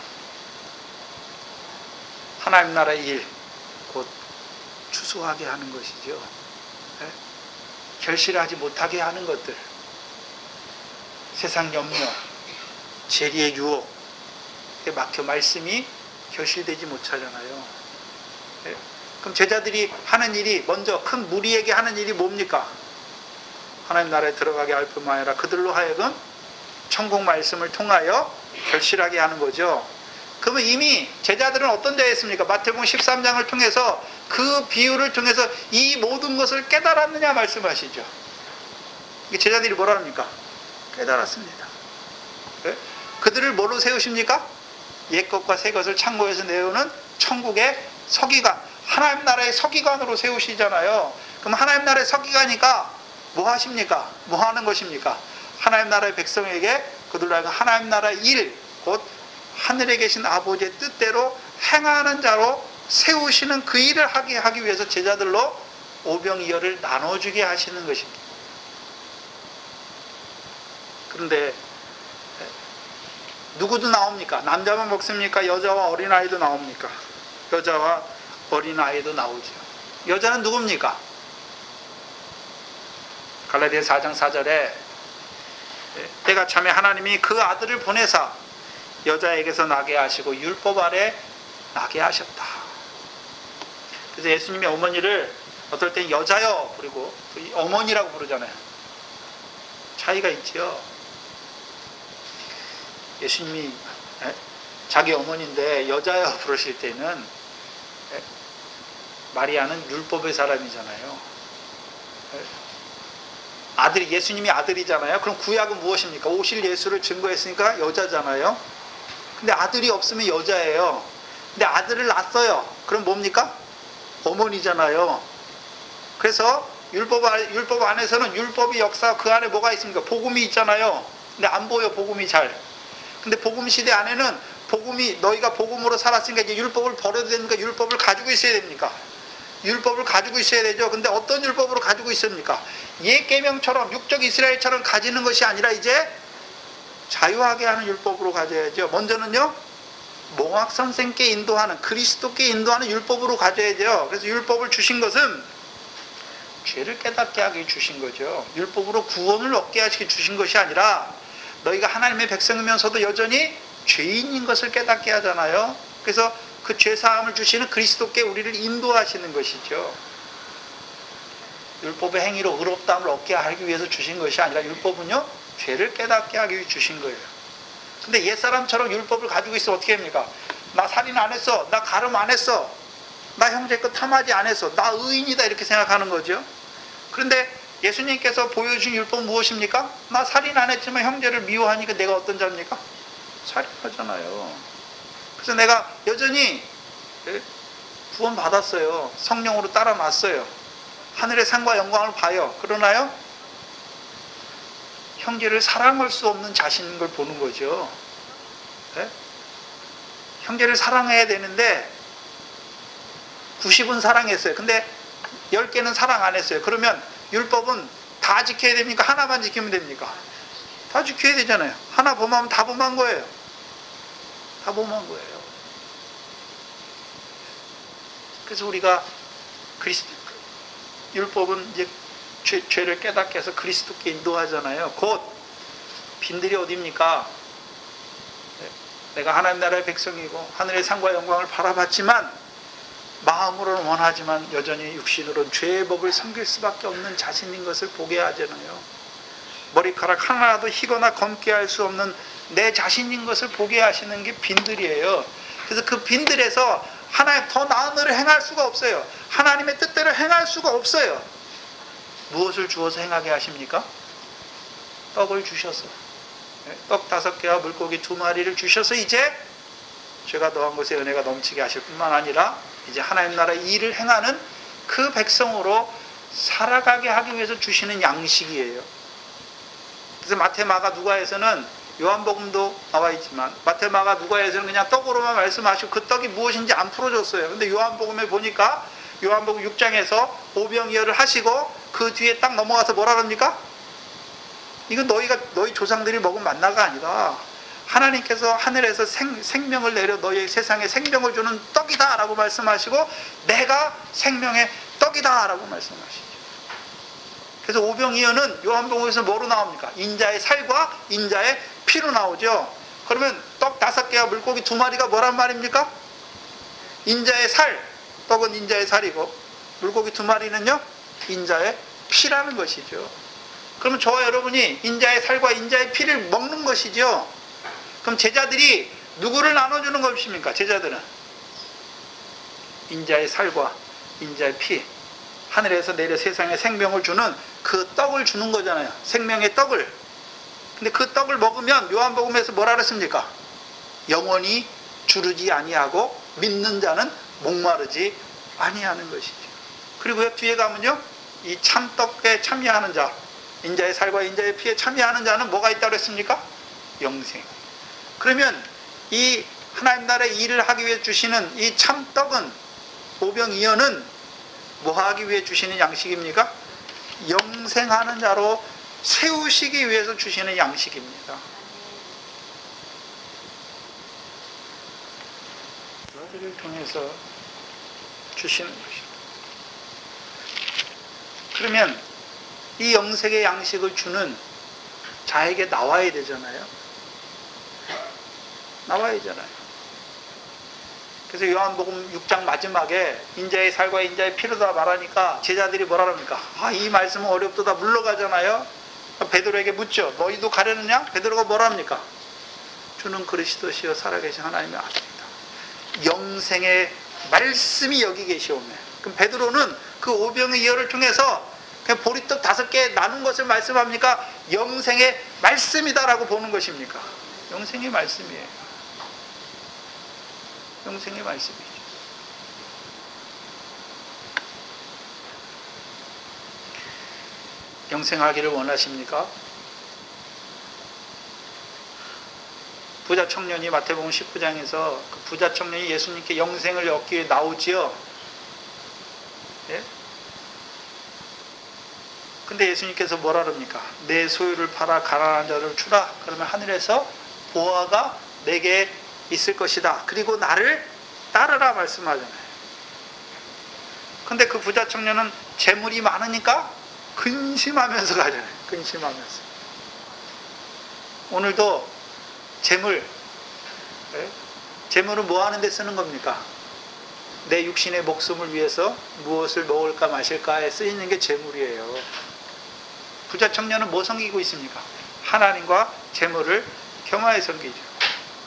하나님 나라의 일, 곧 추수하게 하는 것이죠. 네? 결실하지 못하게 하는 것들, 세상 염려, 재리의 유혹, 막혀 말씀이 결실되지 못하잖아요. 네? 그럼 제자들이 하는 일이, 먼저 큰 무리에게 하는 일이 뭡니까? 하나님 나라에 들어가게 할 뿐만 아니라 그들로 하여금 천국 말씀을 통하여 결실하게 하는 거죠. 그러면 이미 제자들은 어떤 자였습니까? 마태복음 13장을 통해서 그 비유를 통해서 이 모든 것을 깨달았느냐 말씀하시죠. 제자들이 뭐라 합니까? 깨달았습니다. 네? 그들을 뭐로 세우십니까? 옛것과 새것을 창고에서 내오는 천국의 서기관, 하나님 나라의 서기관으로 세우시잖아요. 그럼 하나님 나라의 서기관이니까 뭐 하십니까? 뭐 하는 것입니까? 하나님 나라의 백성에게 그들로 하여금 하나님 나라의 일, 곧 하늘에 계신 아버지의 뜻대로 행하는 자로 세우시는 그 일을 하기 위해서 제자들로 오병이어를 나눠주게 하시는 것입니다. 그런데 누구도 나옵니까? 남자만 먹습니까? 여자와 어린아이도 나옵니까? 여자와 어린아이도 나오죠. 여자는 누굽니까? 갈라디아서 4장 4절에 때가 참에 하나님이 그 아들을 보내사 여자에게서 나게 하시고 율법 아래 나게 하셨다. 그래서 예수님이 어머니를 어떨 땐 여자여 부르고 어머니라고 부르잖아요. 차이가 있죠. 예수님이 자기 어머니인데 여자여 부르실 때는 마리아는 율법의 사람이잖아요. 예수님이 아들이잖아요. 그럼 구약은 무엇입니까? 오실 예수를 증거했으니까 여자잖아요. 근데 아들이 없으면 여자예요. 근데 아들을 낳았어요. 그럼 뭡니까? 어머니잖아요. 그래서 율법 안에서는 율법의 역사, 그 안에 뭐가 있습니까? 복음이 있잖아요. 근데 안 보여, 복음이 잘. 근데 복음 시대 안에는 복음이, 너희가 복음으로 살았으니까 이제 율법을 버려도 됩니까? 율법을 가지고 있어야 됩니까? 율법을 가지고 있어야 되죠. 근데 어떤 율법으로 가지고 있습니까? 옛 계명처럼 육적 이스라엘처럼 가지는 것이 아니라 이제 자유하게 하는 율법으로 가져야죠. 먼저는요, 몽학 선생께 인도하는, 그리스도께 인도하는 율법으로 가져야죠. 그래서 율법을 주신 것은 죄를 깨닫게 하기 주신 거죠. 율법으로 구원을 얻게 하시기 주신 것이 아니라 너희가 하나님의 백성이면서도 여전히 죄인인 것을 깨닫게 하잖아요. 그래서 그 죄사함을 주시는 그리스도께 우리를 인도하시는 것이죠. 율법의 행위로 의롭다함을 얻게 하기 위해서 주신 것이 아니라 율법은요, 죄를 깨닫게 하기 위해 주신 거예요. 근데 옛사람처럼 율법을 가지고 있으면 어떻게 합니까? 나 살인 안 했어, 나 가름 안 했어, 나 형제 것 탐하지 안 했어, 나 의인이다, 이렇게 생각하는 거죠. 그런데 예수님께서 보여주신 율법은 무엇입니까? 나 살인 안 했지만 형제를 미워하니까 내가 어떤 자입니까? 살인하잖아요. 그래서 내가 여전히 구원 받았어요. 성령으로 따라 났어요. 하늘의 상과 영광을 봐요. 그러나요? 형제를 사랑할 수 없는 자신인 걸 보는 거죠. 네? 형제를 사랑해야 되는데 90은 사랑했어요. 근데 10개는 사랑 안 했어요. 그러면 율법은 다 지켜야 됩니까? 하나만 지키면 됩니까? 다 지켜야 되잖아요. 하나 범하면 다 범한 거예요. 다 범한 거예요. 그래서 우리가 율법은 이제 죄를 깨닫게 해서 그리스도께 인도하잖아요. 곧 빈들이 어디입니까? 내가 하나님 나라의 백성이고 하늘의 상과 영광을 바라봤지만 마음으로는 원하지만 여전히 육신으로는 죄의 법을 섬길 수밖에 없는 자신인 것을 보게 하잖아요. 머리카락 하나라도 희거나 검게 할 수 없는 내 자신인 것을 보게 하시는 게 빈들이에요. 그래서 그 빈들에서 하나님 더 나은 일을 행할 수가 없어요. 하나님의 뜻대로 행할 수가 없어요. 무엇을 주어서 행하게 하십니까? 떡을 주셔서, 떡 5개와 물고기 2마리를 주셔서 이제 죄가 더한 곳에 은혜가 넘치게 하실 뿐만 아니라 이제 하나님 나라 일을 행하는 그 백성으로 살아가게 하기 위해서 주시는 양식이에요. 그래서 마태, 마가, 누가에서는, 요한복음도 나와 있지만 마태, 마가, 누가에서는 그냥 떡으로만 말씀하시고 그 떡이 무엇인지 안 풀어줬어요. 근데 요한복음에 보니까 요한복음 6장에서 오병이어를 하시고 그 뒤에 딱 넘어가서 뭐라 그럽니까? 이건 너희 조상들이 먹은 만나가 아니라 하나님께서 하늘에서 생명을 내려 너희 세상에 생명을 주는 떡이다 라고 말씀하시고 내가 생명의 떡이다 라고 말씀하시죠. 그래서 오병이어는 요한복음에서 뭐로 나옵니까? 인자의 살과 인자의 피로 나오죠. 그러면 떡 5개와 물고기 2마리가 뭐란 말입니까? 인자의 살, 떡은 인자의 살이고 물고기 2마리는요 인자의 피라는 것이죠. 그러면 저와 여러분이 인자의 살과 인자의 피를 먹는 것이죠. 그럼 제자들이 누구를 나눠주는 것입니까? 제자들은 인자의 살과 인자의 피, 하늘에서 내려 세상에 생명을 주는 그 떡을 주는 거잖아요. 생명의 떡을. 근데 그 떡을 먹으면 요한복음에서 뭐라 그랬습니까? 영원히 주르지 아니하고 믿는 자는 목마르지 아니하는 것이죠. 그리고 뒤에 가면요, 이 참떡에 참여하는 자, 인자의 살과 인자의 피에 참여하는 자는 뭐가 있다고 그랬습니까? 영생. 그러면 이 하나님 나라의 일을 하기 위해 주시는 이 참떡은, 오병이어는 뭐 하기 위해 주시는 양식입니까? 영생하는 자로 세우시기 위해서 주시는 양식입니다. 그들을 통해서 주시는 것입니다. 그러면 이 영생의 양식을 주는 자에게 나와야 되잖아요. 나와야 되잖아요. 그래서 요한복음 6장 마지막에 인자의 살과 인자의 피로다 말하니까 제자들이 뭐라 합니까? 이 말씀은 어렵도다 물러가잖아요. 베드로에게 묻죠. 너희도 가려느냐? 베드로가 뭐라 합니까? 주는 그리스도시요 살아계신 하나님의 아들이다. 영생의 말씀이 여기 계시오매. 그럼 베드로는 그 오병이어를 통해서 그냥 보리떡 5개 나눈 것을 말씀합니까? 영생의 말씀이다라고 보는 것입니까? 영생의 말씀이에요. 영생의 말씀이죠. 영생하기를 원하십니까? 부자 청년이 마태복음 19장에서 그 부자 청년이 예수님께 영생을 얻기 위해 나오지요. 근데 예수님께서 뭐라 그럽니까? 내 소유를 팔아 가난한 자를 주라. 그러면 하늘에서 보화가 내게 있을 것이다. 그리고 나를 따르라 말씀하잖아요. 근데 그 부자 청년은 재물이 많으니까 근심하면서 가잖아요. 근심하면서. 오늘도 재물은 뭐 하는 데 쓰는 겁니까? 내 육신의 목숨을 위해서 무엇을 먹을까 마실까에 쓰이는 게 재물이에요. 부자 청년은 뭐 섬기고 있습니까? 하나님과 재물을 겸하여 섬기죠.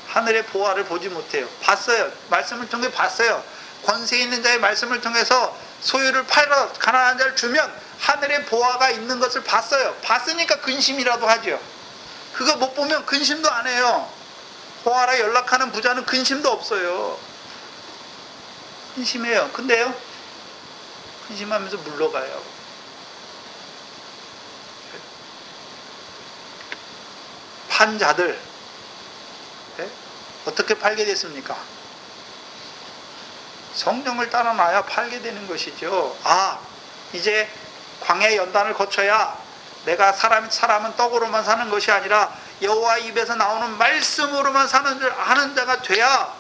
하늘의 보화를 보지 못해요. 봤어요. 말씀을 통해 봤어요. 권세 있는 자의 말씀을 통해서 소유를 팔아 가난한 자를 주면 하늘의 보화가 있는 것을 봤어요. 봤으니까 근심이라도 하죠. 그거 못 보면 근심도 안 해요. 보아라 연락하는 부자는 근심도 없어요. 근심해요. 근데요, 근심하면서 물러가요. 판 자들 어떻게 팔게 됐습니까? 성령을 따라놔야 팔게 되는 것이죠. 이제 광야의 연단을 거쳐야 내가 사람은 떡으로만 사는 것이 아니라 여호와 입에서 나오는 말씀으로만 사는 줄 아는 자가 돼야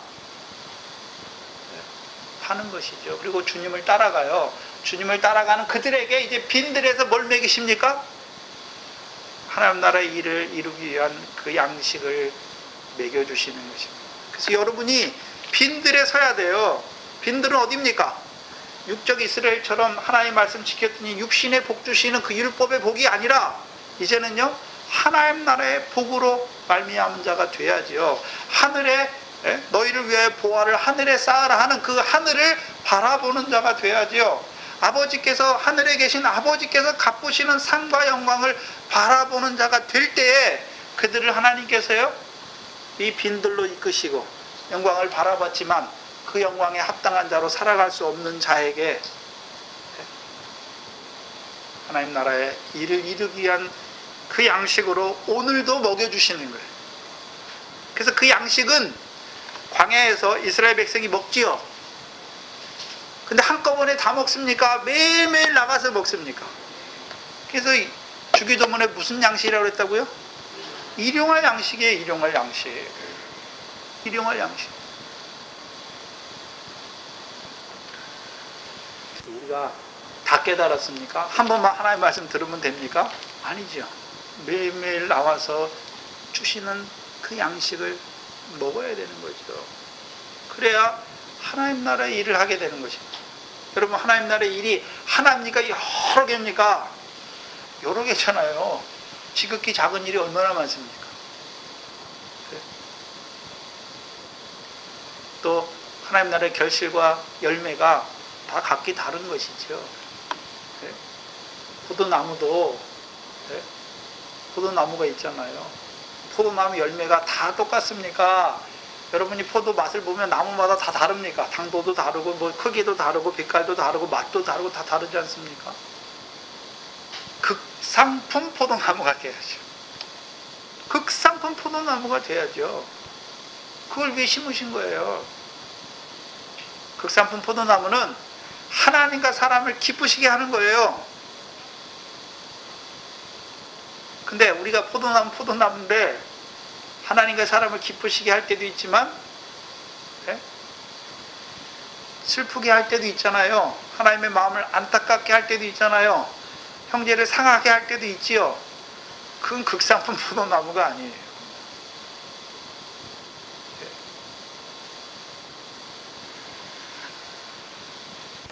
하는 것이죠. 그리고 주님을 따라가요. 주님을 따라가는 그들에게 이제 빈들에서 뭘 먹이십니까? 하나님 나라의 일을 이루기 위한 그 양식을 먹여주시는 것입니다. 그래서 여러분이 빈들에 서야 돼요. 빈들은 어디입니까? 육적 이스라엘처럼 하나님의 말씀 지켰더니 육신의 복 주시는 그 율법의 복이 아니라 이제는요, 하나님 나라의 복으로 말미암은 자가 돼야지요. 하늘에 너희를 위하여 보화를 하늘에 쌓으라 하는 그 하늘을 바라보는 자가 돼야지요. 아버지께서 하늘에 계신 아버지께서 갚으시는 상과 영광을 바라보는 자가 될 때에 그들을 하나님께서요, 이 빈들로 이끄시고 영광을 바라봤지만 그 영광에 합당한 자로 살아갈 수 없는 자에게 하나님 나라의 일을 이루기 위한 그 양식으로 오늘도 먹여주시는 거예요. 그래서 그 양식은 광야에서 이스라엘 백성이 먹지요. 근데 한꺼번에 다 먹습니까? 매일매일 나가서 먹습니까? 그래서 주기도문에 무슨 양식이라고 했다고요? 일용할 양식이에요. 일용할 양식. 일용할 양식. 우리가 다 깨달았습니까? 한 번만 하나님의 말씀 들으면 됩니까? 아니죠. 매일매일 나와서 주시는 그 양식을 먹어야 되는 거죠. 그래야 하나님 나라의 일을 하게 되는 것입니다. 여러분, 하나님 나라의 일이 하나입니까? 여러 개입니까? 여러 개잖아요. 지극히 작은 일이 얼마나 많습니까? 또 하나님 나라의 결실과 열매가 다 각기 다른 것이죠. 포도나무도 포도나무가 있잖아요. 포도나무 열매가 다 똑같습니까? 여러분이 포도 맛을 보면 나무마다 다 다릅니까? 당도도 다르고 뭐 크기도 다르고 빛깔도 다르고 맛도 다르고 다 다르지 않습니까? 극상품 포도나무가 돼야죠. 극상품 포도나무가 돼야죠. 그걸 위해 심으신 거예요. 극상품 포도나무는 하나님과 사람을 기쁘시게 하는 거예요. 근데 우리가 포도나무인데 하나님과 사람을 기쁘시게 할 때도 있지만 슬프게 할 때도 있잖아요. 하나님의 마음을 안타깝게 할 때도 있잖아요. 형제를 상하게 할 때도 있지요. 그건 극상품 포도나무가 아니에요.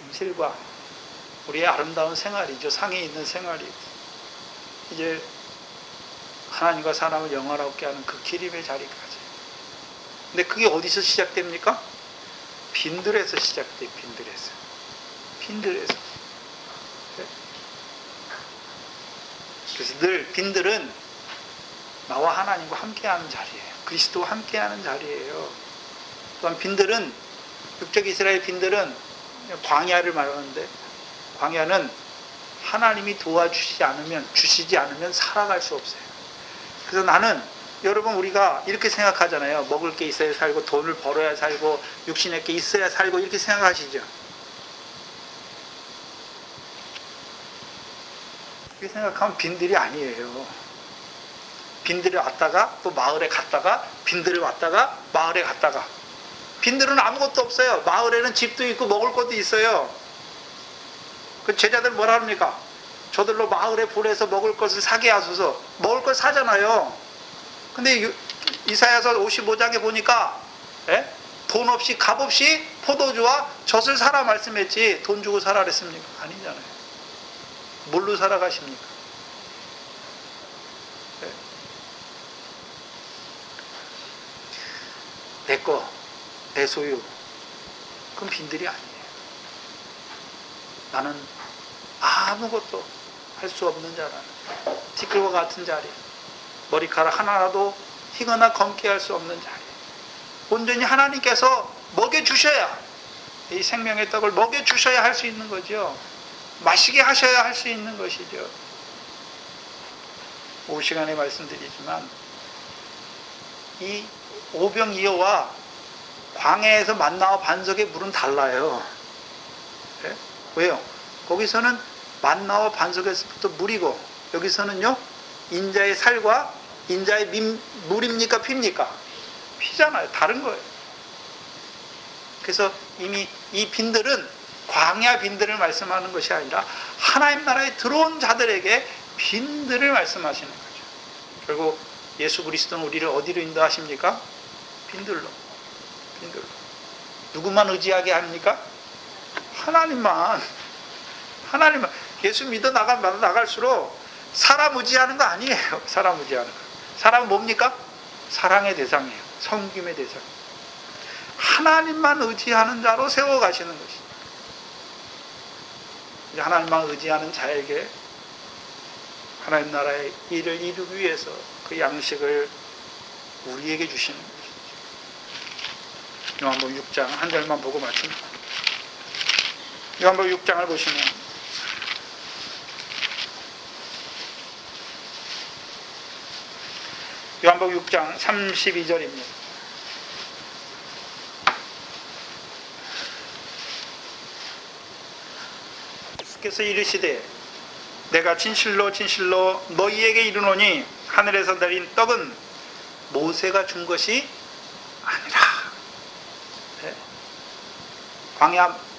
현실과 우리의 아름다운 생활이죠. 상에 있는 생활이고 이제 하나님과 사람을 영화롭게 하는 그 기림의 자리까지. 근데 그게 어디서 시작됩니까? 빈들에서 시작돼요. 빈들에서. 그래서 늘 빈들은 나와 하나님과 함께하는 자리예요. 그리스도와 함께하는 자리예요. 또한 빈들은, 육적 이스라엘 빈들은 광야를 말하는데, 광야는 하나님이 주시지 않으면 살아갈 수 없어요. 그래서 나는, 여러분, 우리가 이렇게 생각하잖아요. 먹을 게 있어야 살고 돈을 벌어야 살고 육신의 게 있어야 살고 이렇게 생각하시죠. 이렇게 생각하면 빈들이 아니에요. 빈들이 왔다가 또 마을에 갔다가 빈들이 왔다가 마을에 갔다가. 빈들은 아무것도 없어요. 마을에는 집도 있고 먹을 것도 있어요. 그 제자들 뭐라 합니까? 저들로 마을에 보내서 먹을 것을 사게 하소서. 먹을 걸 사잖아요. 근데 이사야서 55장에 보니까 돈 없이 값 없이 포도주와 젖을 사라 말씀했지 돈 주고 사라 그랬습니까? 아니잖아요. 뭘로 살아가십니까? 내 거, 내 소유. 그럼 빈들이 아니에요. 나는 아무것도 할 수 없는 자라. 티끌과 같은 자리. 머리카락 하나라도 희거나 검게 할 수 없는 자리. 온전히 하나님께서 먹여주셔야, 이 생명의 떡을 먹여주셔야 할 수 있는 거죠. 마시게 하셔야 할 수 있는 것이죠. 오후 시간에 말씀드리지만 이 오병이어와 광야에서 만나와 반석의 물은 달라요. 네? 왜요? 거기서는 만나와 반석에서부터 물이고 여기서는요 인자의 살과 인자의 물입니까 피입니까? 피잖아요. 다른 거예요. 그래서 이미 이 빈들은 광야 빈들을 말씀하는 것이 아니라 하나님 나라에 들어온 자들에게 빈들을 말씀하시는 거죠. 결국 예수 그리스도는 우리를 어디로 인도하십니까? 빈들로. 빈들로. 누구만 의지하게 합니까? 하나님만. 하나님만. 예수 믿어 나갈수록 사람 의지하는 거 아니에요. 사람 의지하는 거. 사람은 뭡니까? 사랑의 대상이에요. 섬김의 대상. 하나님만 의지하는 자로 세워가시는 것이죠. 하나님만 의지하는 자에게 하나님 나라의 일을 이루기 위해서 그 양식을 우리에게 주시는 것이죠. 요한복음 6장 한 절만 보고 마칩니다. 요한복음 6장을 보시면 요한복음 6장 32절입니다. 예수께서 이르시되 내가 진실로 진실로 너희에게 이르노니 하늘에서 내린 떡은 모세가 준 것이 아니라. 네?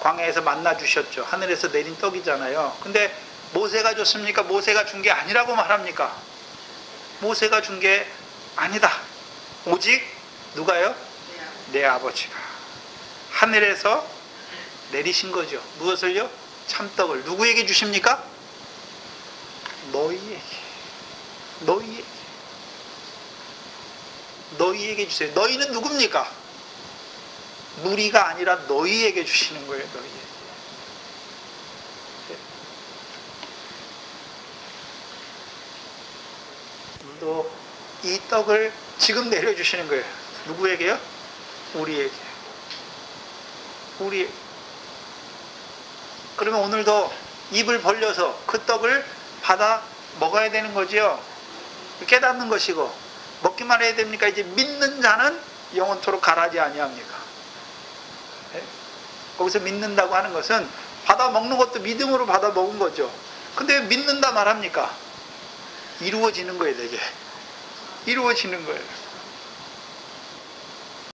광야에서 만나 주셨죠. 하늘에서 내린 떡이잖아요. 근데 모세가 줬습니까? 모세가 준 게 아니라고 말합니까? 모세가 준 게 아니다. 오직 누가요? 내 아버지가 하늘에서 내리신 거죠. 무엇을요? 참떡을. 누구에게 주십니까? 너희에게 주세요. 너희는 누굽니까? 무리가 아니라 너희에게 주시는 거예요. 너희에게. 또 이 떡을 지금 내려주시는 거예요. 누구에게요? 우리에게. 그러면 오늘도 입을 벌려서 그 떡을 받아 먹어야 되는 거지요. 깨닫는 것이고 먹기만 해야 됩니까? 이제 믿는 자는 영원토록 가라지 아니합니까? 네? 거기서 믿는다고 하는 것은 받아 먹는 것도 믿음으로 받아 먹은 거죠. 근데 왜 믿는다 말합니까? 이루어지는 거예요. 되게 이루어지는 거예요.